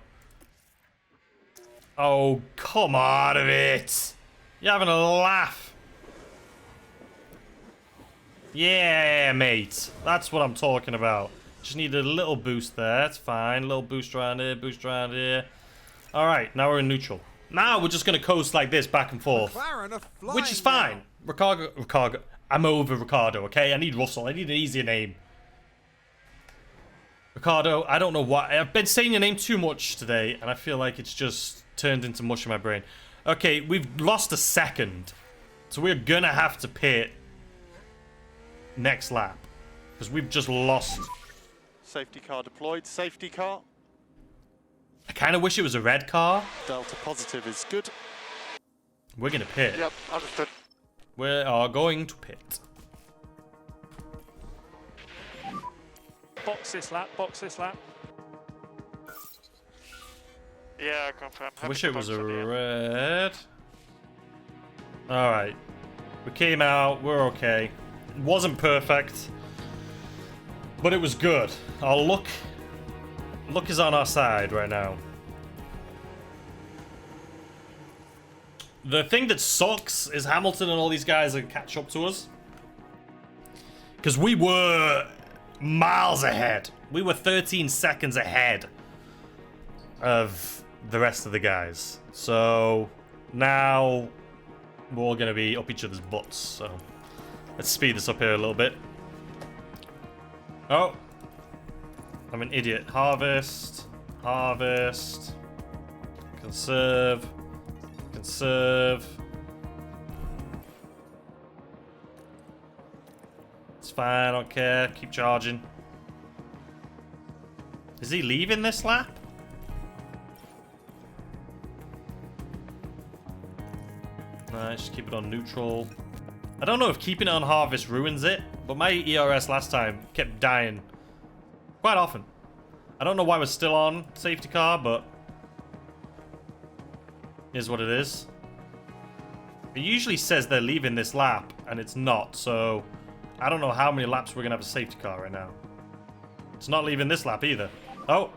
Oh, come out of it. You're having a laugh. Yeah, mate. That's what I'm talking about. Just need a little boost there. It's fine. A little boost around here, boost around here. All right, now we're in neutral. Now we're just going to coast like this back and forth. Which is fine. Ricardo. I'm over Ricardo, okay? I need Russell. I need an easier name. Ricardo, I don't know why. I've been saying your name too much today, and I feel like it's just turned into mush in my brain. Okay, we've lost a second. So we're going to have to pit next lap. Because we've just lost. Safety car deployed. Safety car. I kind of wish it was a red car. Delta positive is good. We're going to pit. Yep, understood. We are going to pit. Box this lap, box this lap. Yeah, confirm. I wish it was a red. Alright. We came out. We're okay. It wasn't perfect. But it was good. Our luck is on our side right now. The thing that sucks is Hamilton and all these guys are catch up to us. Because we were miles ahead. We were 13 seconds ahead of the rest of the guys. So now we're all going to be up each other's butts. So let's speed this up here a little bit. Oh. I'm an idiot. Harvest. Harvest. Conserve. Conserve. It's fine, I don't care. Keep charging. Is he leaving this lap? Nice, just keep it on neutral. I don't know if keeping it on harvest ruins it, but my ERS last time kept dying quite often. I don't know why we're still on safety car, but is what it is. It usually says they're leaving this lap, and it's not, so I don't know how many laps we're gonna have a safety car right now. It's not leaving this lap either. Oh.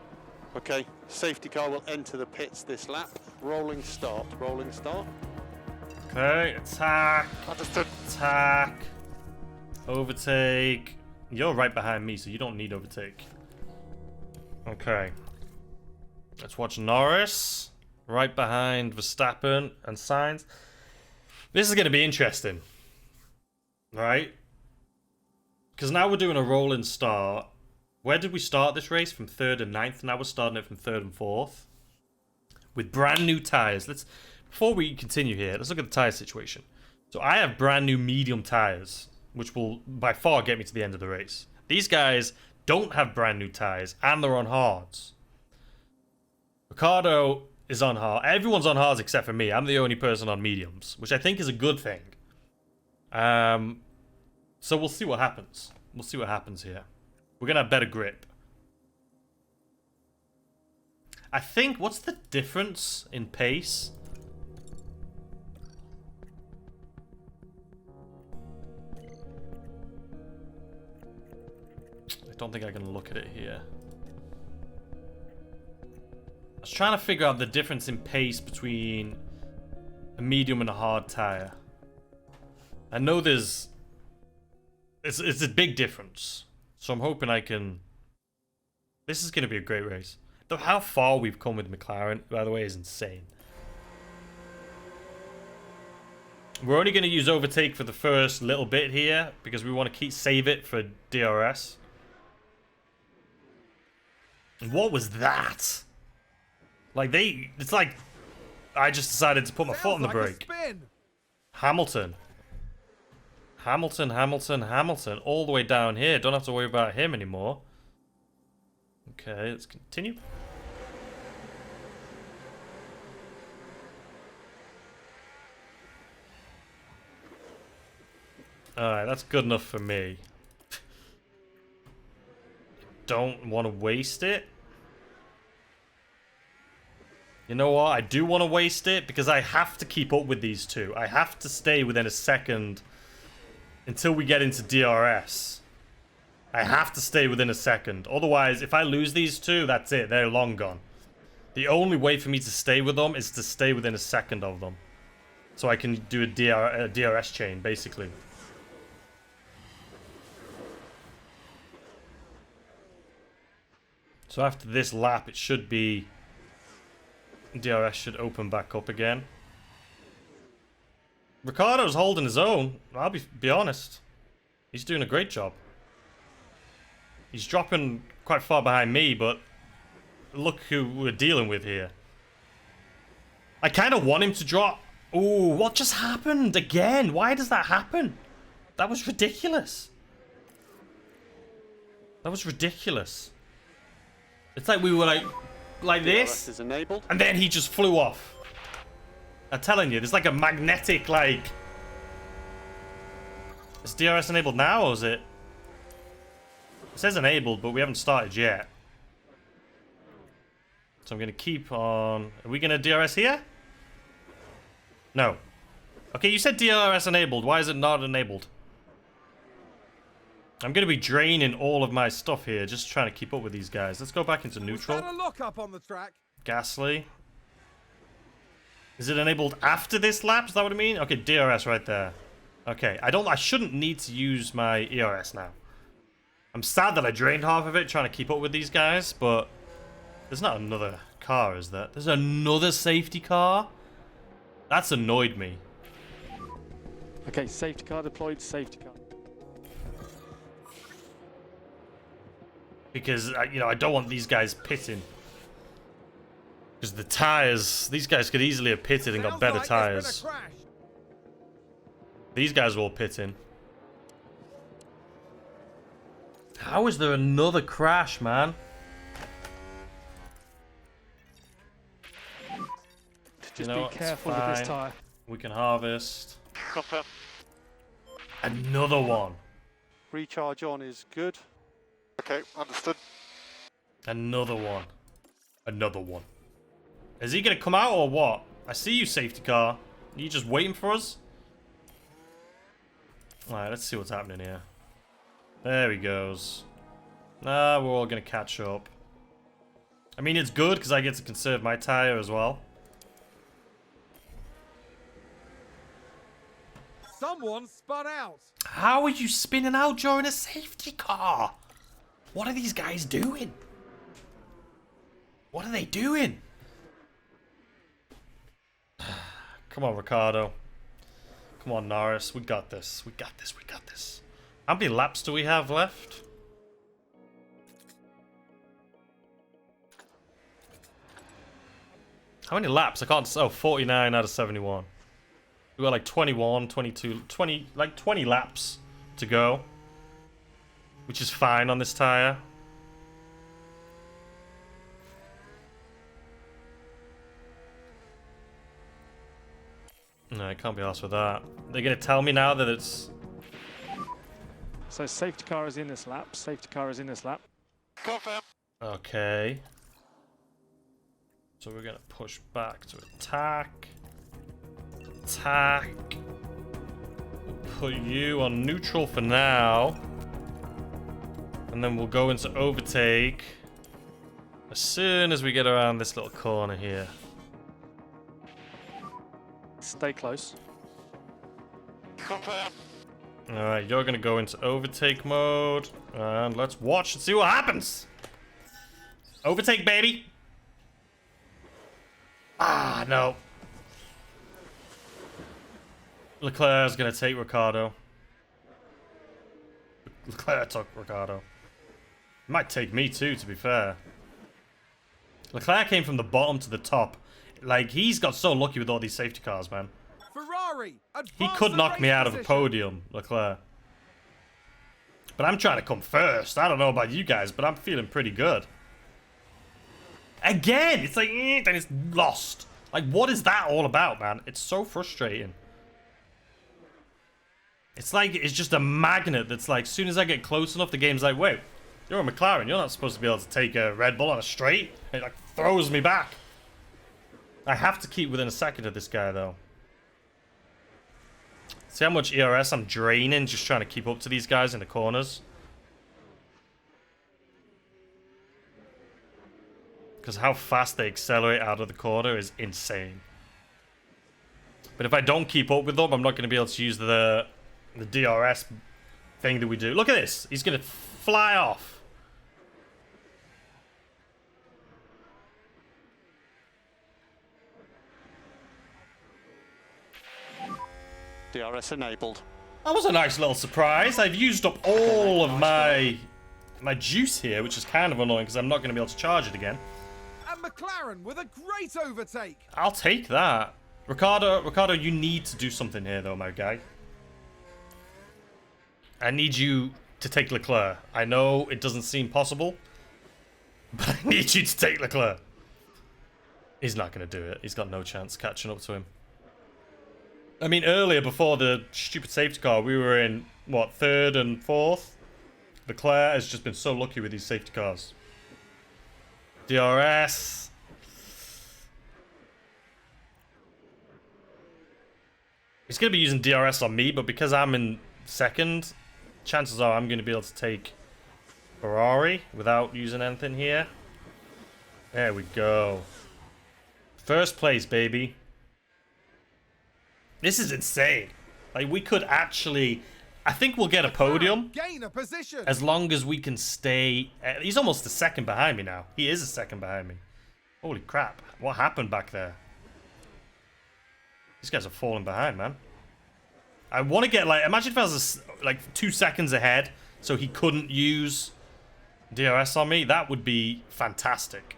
Okay, safety car will enter the pits this lap. Rolling start, rolling start. Okay, attack. Understood. Attack. Overtake. You're right behind me, so you don't need overtake. Okay. Let's watch Norris. Right behind Verstappen and Sainz. This is going to be interesting. Right? Because now we're doing a rolling start. Where did we start this race? From 3rd and 9th. Now we're starting it from 3rd and 4th. With brand new tyres. Before we continue here, let's look at the tyre situation. So I have brand new medium tyres, which will by far get me to the end of the race. These guys don't have brand new tyres, and they're on hards. Ricardo is on hard. Everyone's on hards except for me. I'm the only person on mediums, which I think is a good thing. So we'll see what happens. We'll see what happens here. We're going to have better grip. I think, what's the difference in pace? I don't think I can look at it here. I was trying to figure out the difference in pace between a medium and a hard tire. I know it's a big difference. So I'm hoping I can... This is going to be a great race. Though how far we've come with McLaren, by the way, is insane. We're only going to use overtake for the first little bit here because we want to save it for DRS. What was that? Like it's like I just decided to put my foot on the brake. Hamilton, all the way down here. Don't have to worry about him anymore. Okay, let's continue. Alright, that's good enough for me. Don't want to waste it. You know what? I do want to waste it because I have to keep up with these two. I have to stay within a second until we get into DRS. I have to stay within a second. Otherwise, if I lose these two, that's it. They're long gone. The only way for me to stay with them is to stay within a second of them. So I can do a DRS chain, basically. So after this lap, it should be... DRS should open back up again. Ricardo's holding his own. I'll be honest. He's doing a great job. He's dropping quite far behind me, but look who we're dealing with here. I kind of want him to drop. Ooh, what just happened again? Why does that happen? That was ridiculous. That was ridiculous. It's like we were like this, is enabled. and then he just flew off. I'm telling you, there's like a magnetic, like... Is DRS enabled now, or is it... It says enabled, but we haven't started yet. So I'm going to keep on... Are we going to DRS here? No. Okay, you said DRS enabled. Why is it not enabled? I'm going to be draining all of my stuff here, just trying to keep up with these guys. Let's go back into neutral. Was that a lock up on the track? Gasly. Is it enabled after this lap? Is that what I mean? Okay, DRS right there. Okay, I shouldn't need to use my ERS now. I'm sad that I drained half of it trying to keep up with these guys, but there's not another car, is there? There's another safety car? That's annoyed me. Okay, safety car deployed, safety car. Because, you know, I don't want these guys pitting. Because the tires, these guys could easily have pitted and got better tires. These guys are all pitting. How is there another crash, man? Just You know be what, careful it's with this fine. tyre. We can harvest. Confirm. Another one. Recharge on is good. Okay, understood. Another one. Another one. Is he gonna come out or what? I see you, safety car. Are you just waiting for us? Alright, let's see what's happening here. There he goes. We're all gonna catch up. I mean, it's good because I get to conserve my tire as well. Someone spun out. How are you spinning out during a safety car? What are these guys doing? What are they doing? Come on, Ricardo. Come on, Norris. We got this. We got this. We got this. How many laps do we have left? How many laps? I can't... Oh, 49 out of 71. We got like 21, 22, 20... Like 20 laps to go. Which is fine on this tire. No, I can't be arsed with that. They're going to tell me now that it's... So safety car is in this lap. Safety car is in this lap. Confirm. Okay. So we're going to push back to attack. Attack. We'll put you on neutral for now. And then we'll go into overtake as soon as we get around this little corner here. Stay close. Confirm. Alright, you're gonna go into overtake mode. And let's watch and see what happens. Overtake, baby! Ah, no. Leclerc's gonna take Ricardo. Leclerc took Ricardo. Might take me too, to be fair. Leclerc came from the bottom to the top. Like, he's got so lucky with all these safety cars, man. Ferrari. He could knock me out of a podium, Leclerc. But I'm trying to come first. I don't know about you guys, but I'm feeling pretty good. Again, it's like, then it's lost. Like, what is that all about, man? It's so frustrating. It's like, it's just a magnet that's like, as soon as I get close enough, the game's like, wait, you're a McLaren. You're not supposed to be able to take a Red Bull on a straight. It like throws me back. I have to keep within a second of this guy, though. See how much ERS I'm draining just trying to keep up to these guys in the corners? Because how fast they accelerate out of the corner is insane. But if I don't keep up with them, I'm not going to be able to use the DRS thing that we do. Look at this. He's going to fly off. DRS enabled. That was a nice little surprise. I've used up all of my juice here, which is kind of annoying because I'm not going to be able to charge it again. And McLaren with a great overtake. I'll take that. Ricardo, you need to do something here, though, my guy. I need you to take Leclerc. I know it doesn't seem possible, but I need you to take Leclerc. He's not going to do it. He's got no chance catching up to him. I mean, earlier, before the stupid safety car, we were in, what, 3rd and 4th? Leclerc has just been so lucky with these safety cars. DRS. He's going to be using DRS on me, but because I'm in 2nd, chances are I'm going to be able to take Ferrari without using anything here. There we go. 1st place, baby. This is insane. Like, we could actually... I think we'll get a podium. Gain a position. As long as we can stay... he's almost a second behind me now. He is a second behind me. Holy crap. What happened back there? These guys are falling behind, man. I want to get, like... Imagine if I was, like, 2 seconds ahead, so he couldn't use DRS on me. That would be fantastic.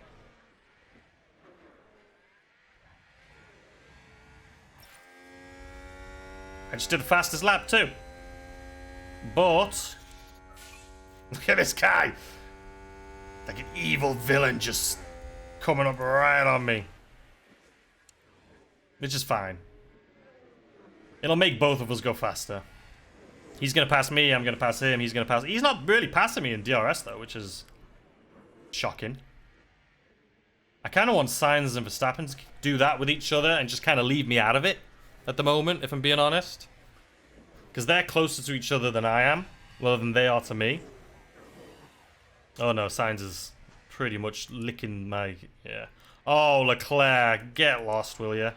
I just did the fastest lap too. But look at this guy. Like an evil villain just coming up right on me. Which is fine. It'll make both of us go faster. He's gonna pass me, I'm gonna pass him, he's gonna pass... He's not really passing me in DRS though, which is shocking. I kind of want Sainz and Verstappen to do that with each other and just kind of leave me out of it at the moment, if I'm being honest. Because they're closer to each other than I am, rather than they are to me. Oh no, Sainz is pretty much licking my... Yeah. Oh, Leclerc, get lost, will ya?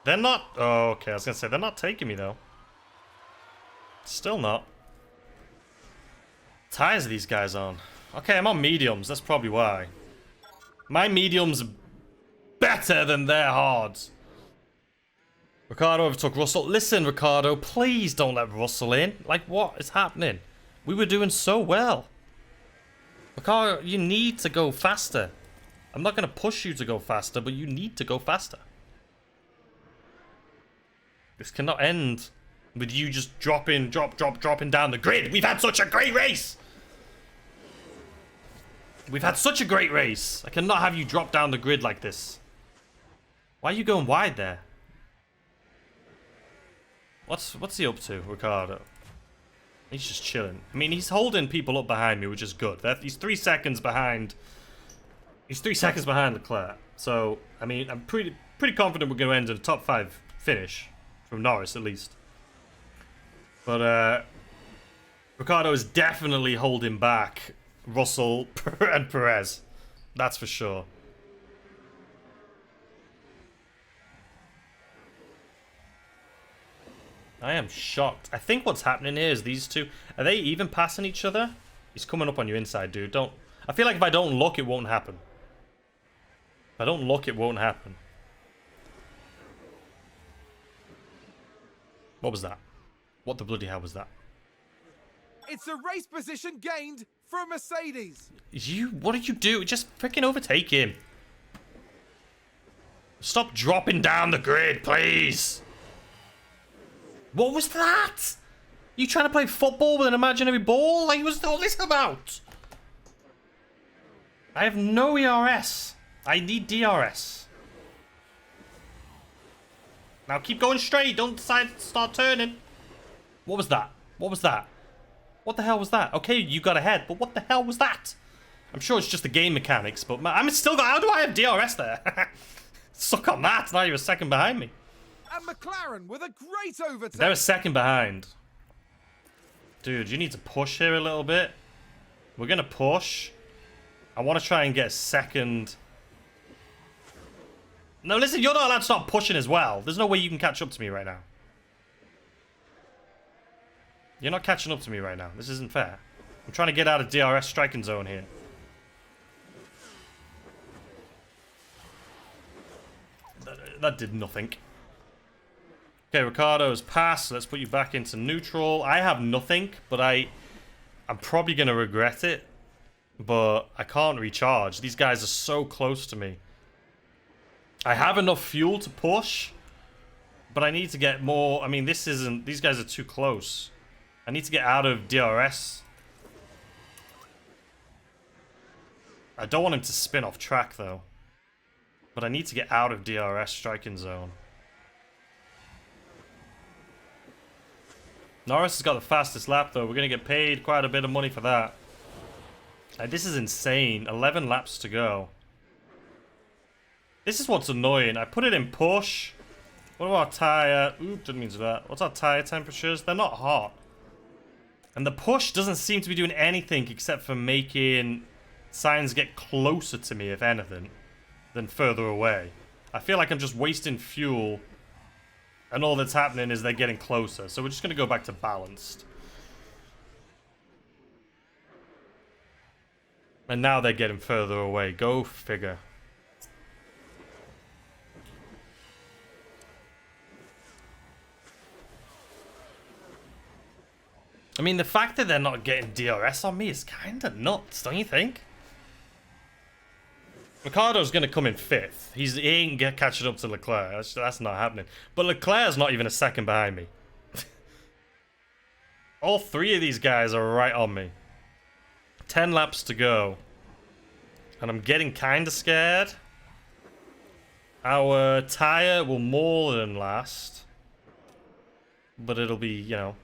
They're not... Oh, okay, I was gonna say, they're not taking me though. Still not. Tires are these guys on? Okay, I'm on mediums. That's probably why. My mediums are better than their hards. Ricardo overtook Russell. Listen, Ricardo, please don't let Russell in. Like, what is happening? We were doing so well. Ricardo, you need to go faster. I'm not going to push you to go faster, but you need to go faster. This cannot end with you just dropping down the grid. We've had such a great race. We've had such a great race. I cannot have you drop down the grid like this. Why are you going wide there? What's he up to, Ricardo? He's just chilling. I mean, he's holding people up behind me, which is good. He's 3 seconds behind. He's 3 seconds behind Leclerc. So, I mean, I'm pretty confident we're going to end in a top 5 finish. From Norris, at least. But, Ricardo is definitely holding back Russell and Perez. That's for sure. I am shocked. I think what's happening here is these two... Are they even passing each other? He's coming up on you inside, dude. Don't... I feel like if I don't look, it won't happen. If I don't look, it won't happen. What was that? What the bloody hell was that? It's a race position gained for Mercedes. What did you do? Just freaking overtake him. Stop dropping down the grid, please. What was that? You trying to play football with an imaginary ball? Like, what's all this about? I have no ERS. I need DRS. Now keep going straight. Don't decide to start turning. What was that? What was that? What the hell was that? Okay, you got ahead, but what the hell was that? I'm sure it's just the game mechanics, but I'm still got... How do I have DRS there? Suck on that. Now you're a second behind me. And McLaren with a great overtake. They're a second behind. Dude, you need to push here a little bit. We're going to push. I want to try and get a second... No, listen, you're not allowed to start pushing as well. There's no way you can catch up to me right now. You're not catching up to me right now. This isn't fair. I'm trying to get out of DRS striking zone here. That did nothing. Okay, Ricardo's passed. Let's put you back into neutral. I have nothing, but I'm probably going to regret it. But I can't recharge. These guys are so close to me. I have enough fuel to push, but I need to get more. I mean, these guys are too close. I need to get out of DRS. I don't want him to spin off track, though. But I need to get out of DRS striking zone. Norris has got the fastest lap, though. We're going to get paid quite a bit of money for that. This is insane. 11 laps to go. This is what's annoying. I put it in push. What about our tyre? Oop, didn't mean to do that. What's our tyre temperatures? They're not hot. And the push doesn't seem to be doing anything except for making Sainz get closer to me, if anything, than further away. I feel like I'm just wasting fuel, and all that's happening is they're getting closer. So we're just going to go back to balanced. And now they're getting further away. Go figure. I mean, the fact that they're not getting DRS on me is kind of nuts, don't you think? Ricciardo's going to come in 5th. He ain't catching up to Leclerc. That's not happening. But Leclerc's not even a second behind me. All 3 of these guys are right on me. 10 laps to go. And I'm getting kind of scared. Our tyre will more than last. But it'll be, you know,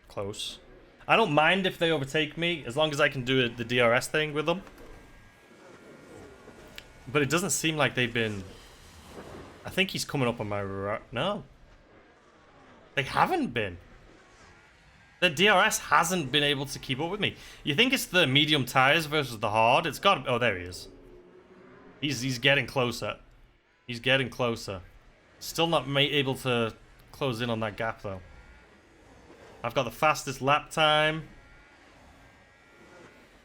close. I don't mind if they overtake me, as long as I can do the DRS thing with them. But it doesn't seem like they've been... I think he's coming up on my right. No. They haven't been. The DRS hasn't been able to keep up with me. You think it's the medium tires versus the hard? It's got... Oh, there he is. He's getting closer. He's getting closer. Still not able to close in on that gap, though. I've got the fastest lap time.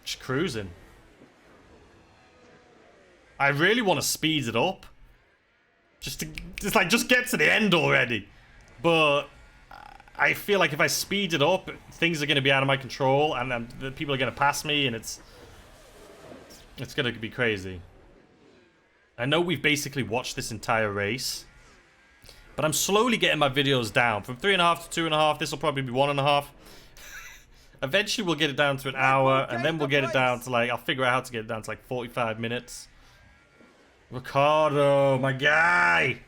Just cruising. I really want to speed it up. Just get to the end already. But I feel like if I speed it up, things are going to be out of my control, and the people are going to pass me, and it's going to be crazy. I know we've basically watched this entire race, but I'm slowly getting my videos down. From 3.5 to 2.5, this will probably be 1.5. Eventually we'll get it down to an hour, and then we'll get it down to like, I'll figure out how to get it down to like 45 minutes. Ricciardo, my guy!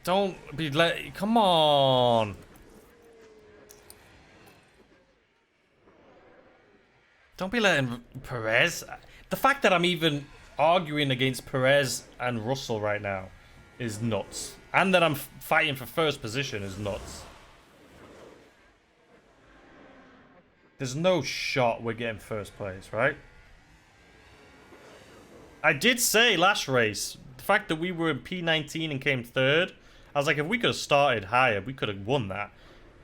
Don't be come on! Don't be letting Perez... The fact that I'm even arguing against Perez and Russell right now is nuts. And that I'm fighting for first position is nuts. There's no shot we're getting first place, right? I did say last race, the fact that we were in P19 and came 3rd, I was like, if we could have started higher, we could have won that.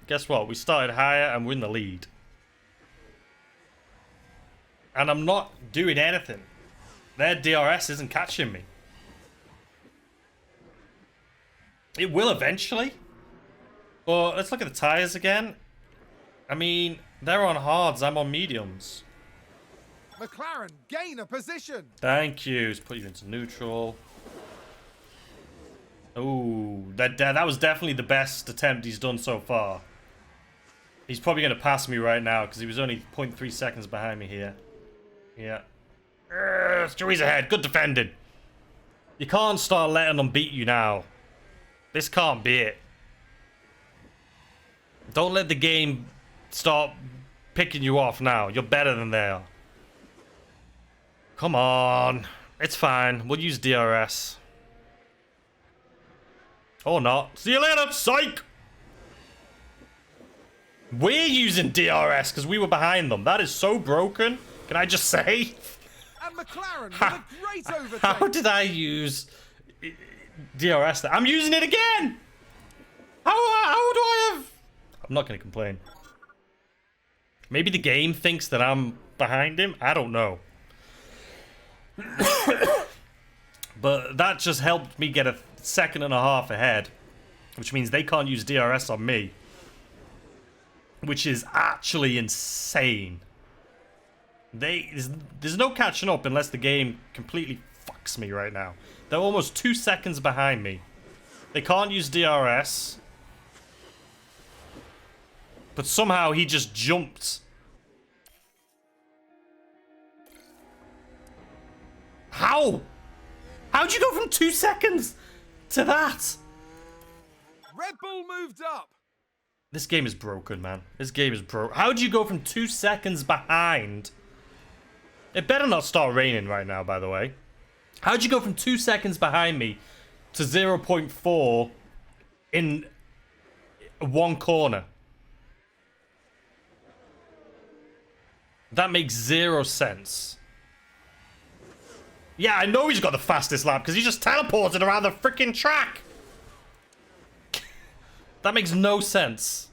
Guess what? We started higher and we're in the lead. And I'm not doing anything. Their DRS isn't catching me. It will eventually. But let's look at the tires again. I mean, they're on hards, I'm on mediums. McLaren gain a position. Thank you. Let's put you into neutral. Ooh, that was definitely the best attempt he's done so far. He's probably going to pass me right now because he was only 0.3 seconds behind me here. Yeah. Stewie's ahead. Good defending. You can't start letting them beat you now. This can't be it. Don't let the game start picking you off now. You're better than they are. Come on. It's fine. We'll use DRS. Or not. See you later, psych! We're using DRS because we were behind them. That is so broken. Can I just say? And McLaren with a great overtake. How did I use DRS there? I'm using it again! How do I have... I'm not going to complain. Maybe the game thinks that I'm behind him. I don't know. But that just helped me get a 1.5 seconds ahead, which means they can't use DRS on me, which is actually insane. There's no catching up unless the game completely fucks me right now. They're almost 2 seconds behind me. They can't use DRS, but somehow he just jumped. How? How'd you go from 2 seconds to that? Red Bull moved up. This game is broken, man. This game is broken. How'd you go from 2 seconds behind? It better not start raining right now, by the way. How'd you go from 2 seconds behind me to 0.4 in one corner? That makes 0 sense. Yeah, I know he's got the fastest lap because he just teleported around the freaking track. That makes no sense.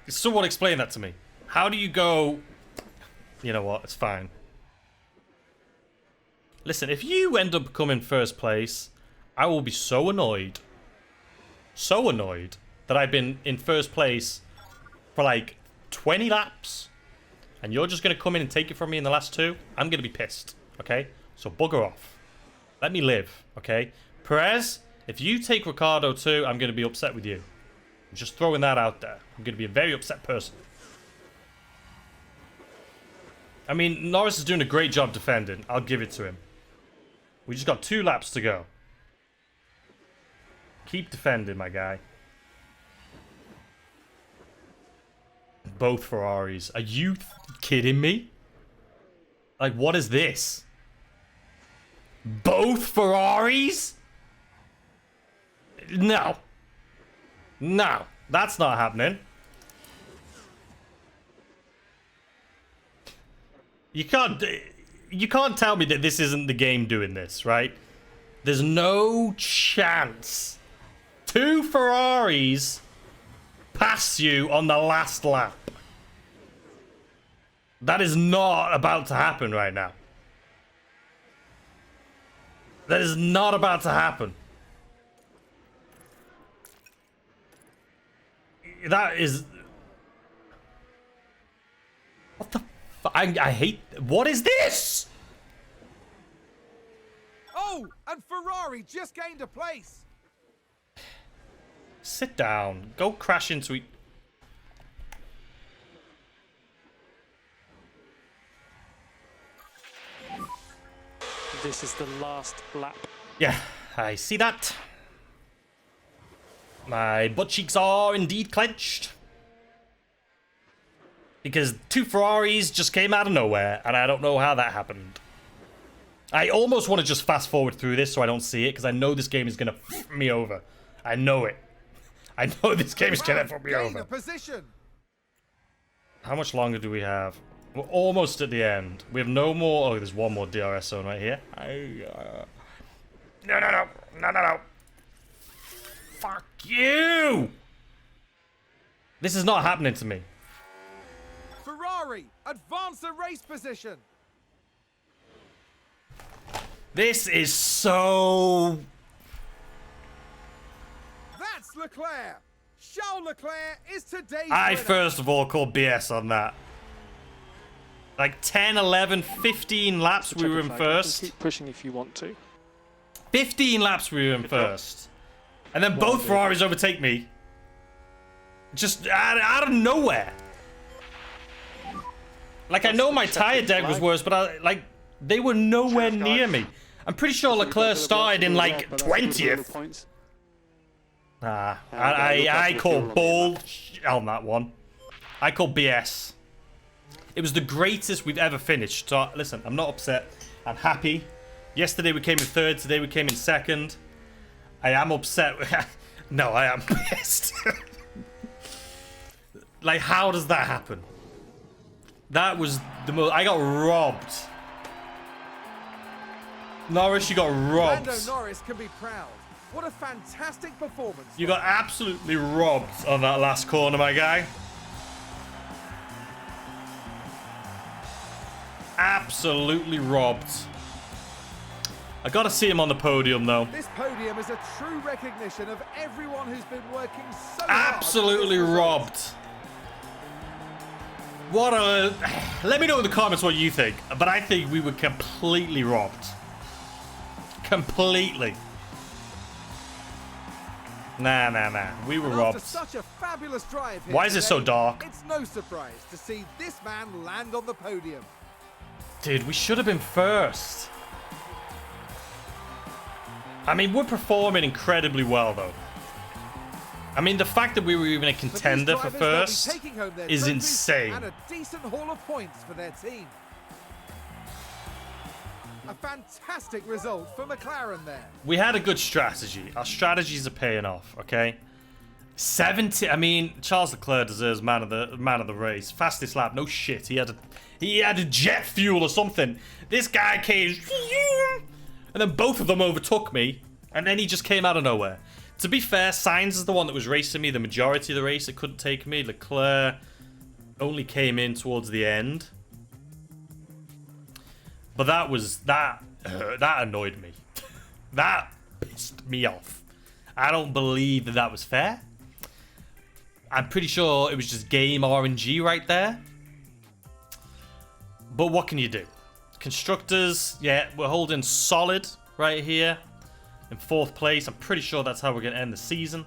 Someone explain that to me. How do you go... You know what? It's fine. Listen, if you end up coming first place, I will be so annoyed. So annoyed that I've been in first place for like 20 laps. and you're just going to come in and take it from me in the last 2, I'm going to be pissed, okay? So bugger off. Let me live, okay? Perez, if you take Ricardo too, I'm going to be upset with you. I'm just throwing that out there. I'm going to be a very upset person. I mean, Norris is doing a great job defending. I'll give it to him. We just got 2 laps to go. Keep defending, my guy. Both Ferraris. Are you kidding me? Like, what is this? Both Ferraris? No. No, that's not happening. You can't tell me that this isn't the game doing this, right? There's no chance 2 Ferraris pass you on the last lap. That is not about to happen right now. That is not about to happen. That is... What the... I hate... What is this? Oh, and Ferrari just gained a place. Sit down. Go crash into it. This is the last lap. Yeah, I see that. My butt cheeks are indeed clenched. Because 2 Ferraris just came out of nowhere, and I don't know how that happened. I almost want to just fast forward through this so I don't see it, because I know this game is going to f me over. I know it. I know this game is going to f me over. Position. How much longer do we have? We're almost at the end. We have no more... Oh, there's one more DRS zone right here. No. Fuck you! This is not happening to me. Ferrari, advance the race position. This is so... That's Leclerc. Charles Leclerc is today's I winner. first of all called BS on that. Like 10, 11, 15 laps we were in first. Keep pushing if you want to. 15 laps we were in first. And then both Ferraris overtake me. Just out of nowhere. Like, I know my tyre deck was worse, but they were nowhere near me. I'm pretty sure Leclerc started in like 20th. Nah, I call bull on that one. I call BS. It was the greatest we've ever finished. So listen, I'm not upset. I'm happy. Yesterday we came in 3rd. Today we came in 2nd. I am upset. No, I am pissed. Like, how does that happen? That was the most... I got robbed. Norris, you got robbed. Lando Norris can be proud. What a fantastic performance. You got absolutely robbed on that last corner, my guy. Absolutely robbed. I gotta see him on the podium, though. This podium is a true recognition of everyone who's been working so hard. Absolutely robbed. What a... Let me know in the comments what you think. But I think we were completely robbed. Completely. Nah. We were robbed. After such a fabulous drive here Why is it so today, dark? It's no surprise to see this man land on the podium. Dude, we should have been first. I mean, we're performing incredibly well, though. I mean, the fact that we were even a contender for first is insane. And a decent haul of points for their team. A fantastic result for McLaren there. We had a good strategy. Our strategies are paying off, okay? 70. I mean, Charles Leclerc deserves man of the race. Fastest lap, no shit. He had a jet fuel or something. This guy came, and then both of them overtook me, and then he just came out of nowhere. To be fair, Sainz is the one that was racing me the majority of the race. It couldn't take me. Leclerc only came in towards the end. But that annoyed me. That pissed me off. I don't believe that was fair. I'm pretty sure it was just game RNG right there. But what can you do? Constructors, yeah, we're holding solid right here in 4th place. I'm pretty sure that's how we're going to end the season.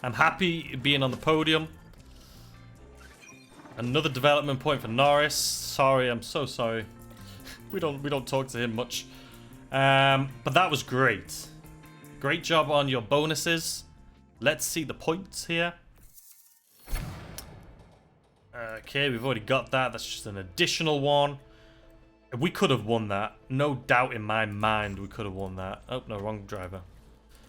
I'm happy being on the podium. Another development point for Norris. Sorry, I'm so sorry. we don't talk to him much. But that was great. Great job on your bonuses. Let's see the points here. Okay, we've already got that. That's just an additional one. We could have won that. No doubt in my mind we could have won that. Oh, no, wrong driver.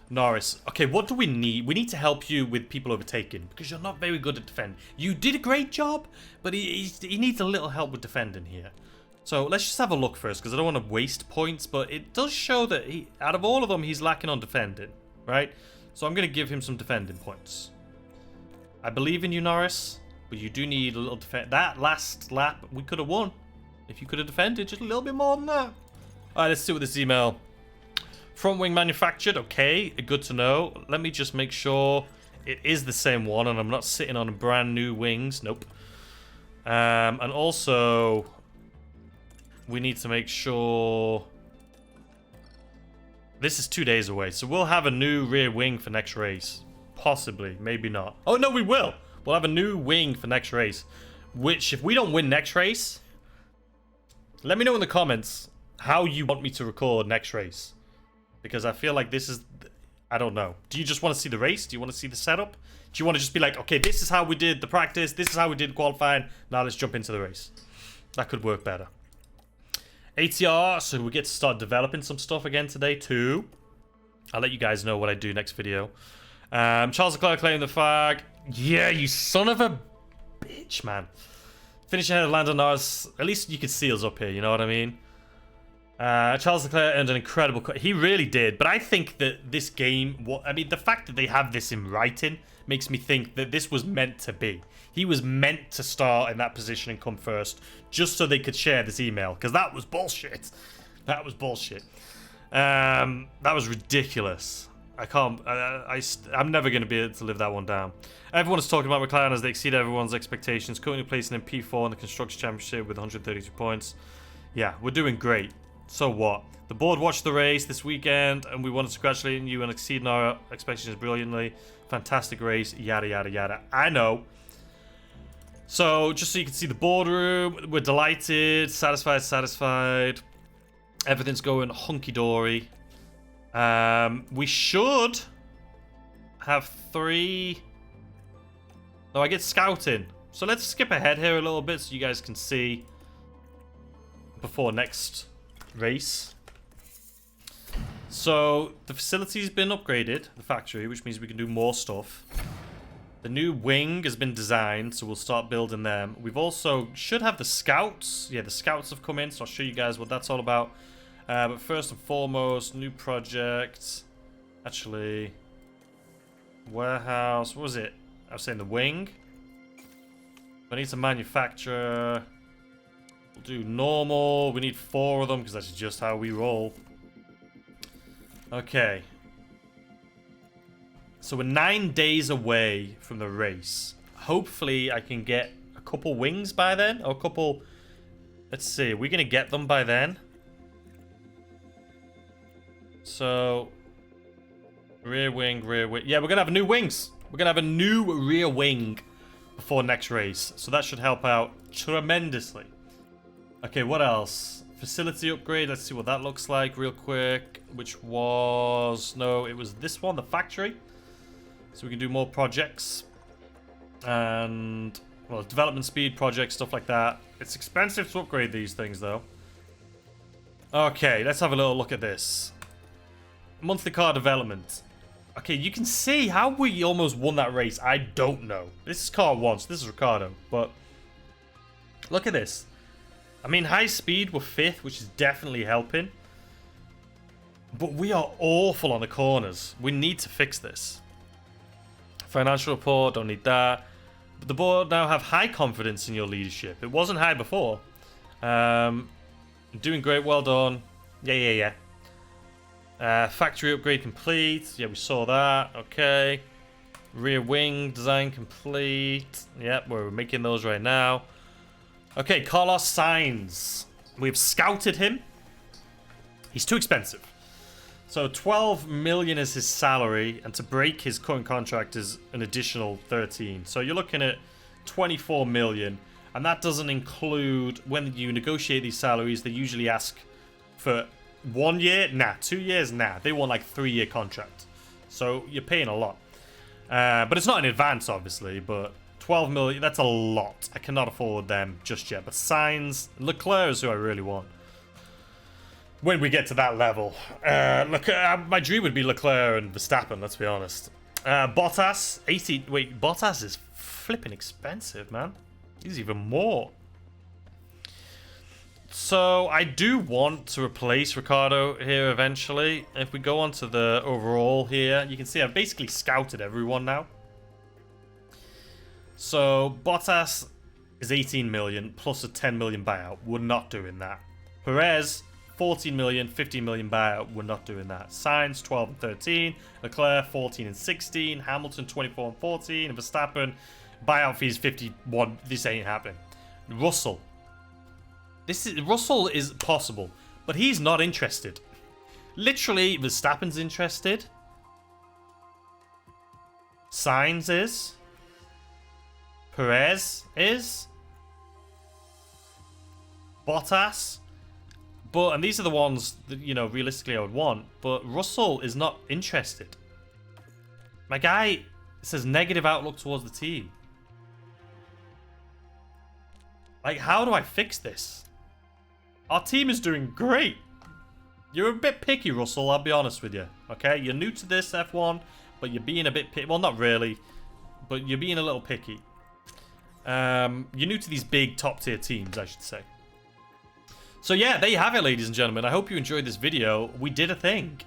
Norris. Okay, what do we need? We need to help you with people overtaking because you're not very good at defending. You did a great job, but he needs a little help with defending here. So let's just have a look first because I don't want to waste points, but it does show that out of all of them, he's lacking on defending, right? So I'm going to give him some defending points. I believe in you, Norris. But you do need a little defense. That last lap, we could have won. If you could have defended just a little bit more than that. Alright, let's see what this email. Front wing manufactured. Okay, good to know. Let me just make sure it is the same one and I'm not sitting on brand new wings. Nope. And also, we need to make sure... This is 2 days away. So we'll have a new rear wing for next race. Possibly. Maybe not. Oh, no, we will. We'll have a new wing for next race. Which, if we don't win next race, let me know in the comments how you want me to record next race. Because I feel like this is... I don't know. Do you just want to see the race? Do you want to see the setup? Do you want to just be like, okay, this is how we did the practice. This is how we did qualifying. Now let's jump into the race. That could work better. ATR. So we get to start developing some stuff again today too. I'll let you guys know what I do next video. Charles Leclerc claiming the flag. Yeah, you son of a bitch, man. Finishing ahead of Lando Norris. At least you could see us up here, you know what I mean? Charles Leclerc earned an incredible cut. He really did. But I think that this game... I mean, the fact that they have this in writing makes me think that this was meant to be. He was meant to start in that position and come first just so they could share this email. Because that was bullshit. That was bullshit. That was ridiculous. I can't... I'm never going to be able to live that one down. Everyone is talking about McLaren as they exceed everyone's expectations. Currently placing in P4 in the Constructors' Championship with 132 points. Yeah, we're doing great. So what? The board watched the race this weekend and we wanted to congratulate you on exceeding our expectations brilliantly. Fantastic race. Yada, yada, yada. I know. So, just so you can see the boardroom, we're delighted, satisfied. Everything's going hunky-dory. We should have 3... No, I get scouting. So let's skip ahead here a little bit so you guys can see before next race. So the facility's been upgraded, the factory, which means we can do more stuff. The new wing has been designed, so we'll start building them. We've also should have the scouts. Yeah, the scouts have come in, so I'll show you guys what that's all about. But first and foremost, new project. Actually, warehouse. What was it? I was saying the wing. I need to manufacture. We'll do normal. We need 4 of them because that's just how we roll. Okay. So we're 9 days away from the race. Hopefully I can get a couple wings by then. Or a couple... Let's see. Are we going to get them by then? So... Rear wing, rear wing. Yeah, we're going to have new wings. We're going to have a new rear wing before next race. So that should help out tremendously. Okay, what else? Facility upgrade. Let's see what that looks like real quick. Which was... No, it was this one, the factory. So we can do more projects. And... Well, development speed, projects, stuff like that. It's expensive to upgrade these things, though. Okay, let's have a little look at this. Monthly car development. Okay, you can see how we almost won that race. I don't know. This is car 1, so this is Ricardo. But look at this. I mean, high speed, we're 5th, which is definitely helping. But we are awful on the corners. We need to fix this. Financial report, don't need that. But the board now have high confidence in your leadership. It wasn't high before. Doing great, well done. Yeah. Factory upgrade complete. Yeah, we saw that. Okay. Rear wing design complete. Yep, we're making those right now. Okay, Carlos Sainz. We've scouted him. He's too expensive. So 12 million is his salary, and to break his current contract is an additional 13. So you're looking at 24 million, and that doesn't include when you negotiate these salaries. They usually ask for 1 year, nah. 2 years, nah. They want like 3-year contract. So you're paying a lot, but it's not in advance, obviously. But 12 million, that's a lot. I cannot afford them just yet. But Sainz, Leclerc is who I really want. When we get to that level. Look, my dream would be Leclerc and Verstappen, let's be honest. Bottas, 80... Wait, Bottas is flipping expensive, man. He's even more. So, I do want to replace Ricciardo here eventually. If we go on to the overall here, you can see I've basically scouted everyone now. So, Bottas is 18 million plus a 10 million buyout. We're not doing that. Perez... 14 million, 15 million buyout, we're not doing that. Sainz, 12 and 13. Leclerc, 14 and 16. Hamilton, 24 and 14. And Verstappen, buyout fees 51. This ain't happening. Russell. Russell is possible, but he's not interested. Literally, Verstappen's interested. Sainz is. Perez is. Bottas. But, and these are the ones that, you know, realistically I would want. But Russell is not interested. My guy says negative outlook towards the team. Like, how do I fix this? Our team is doing great. You're a bit picky, Russell, I'll be honest with you. Okay? You're new to this F1, but you're being a bit picky. Well, not really. But you're being a little picky. You're new to these big top-tier teams, I should say. So yeah, there you have it, ladies and gentlemen. I hope you enjoyed this video. We did a thing.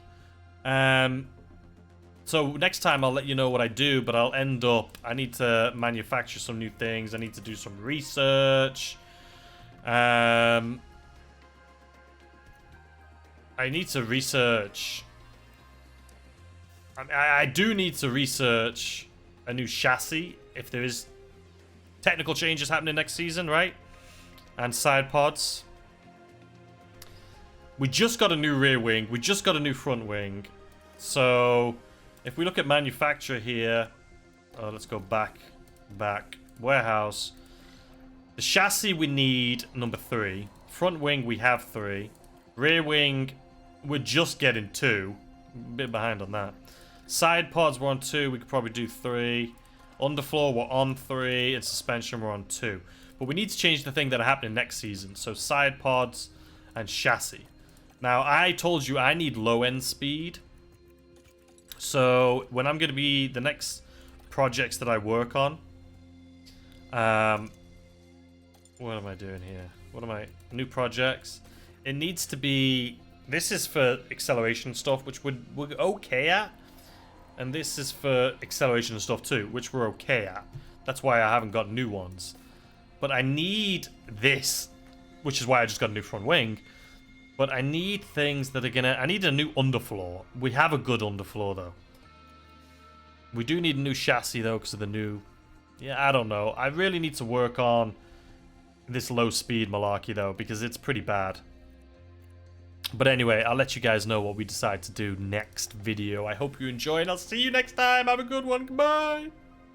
So next time I'll let you know what I do, but I'll end up... I need to manufacture some new things. I need to do some research. I need to research... I do need to research a new chassis, if there is technical changes happening next season, right? And side pods. We just got a new rear wing. We just got a new front wing. So, if we look at manufacturer here... let's go back. Warehouse. The chassis we need, number 3. Front wing, we have 3. Rear wing, we're just getting 2. A bit behind on that. Side pods, we're on 2. We could probably do 3. Underfloor, we're on 3. And suspension, we're on 2. But we need to change the thing that are happening next season. So, side pods and chassis. Now, I told you I need low-end speed. So, when I'm going to be... The next projects that I work on... what am I doing here? What am I... New projects. It needs to be... This is for acceleration stuff, which we're okay at. And this is for acceleration stuff too, which we're okay at. That's why I haven't got new ones. But I need this, which is why I just got a new front wing. But I need things that are gonna... I need a new underfloor. We have a good underfloor, though. We do need a new chassis, though, because of the new... Yeah, I don't know. I really need to work on this low-speed malarkey, though, because it's pretty bad. But anyway, I'll let you guys know what we decide to do next video. I hope you enjoy, and I'll see you next time. Have a good one. Goodbye.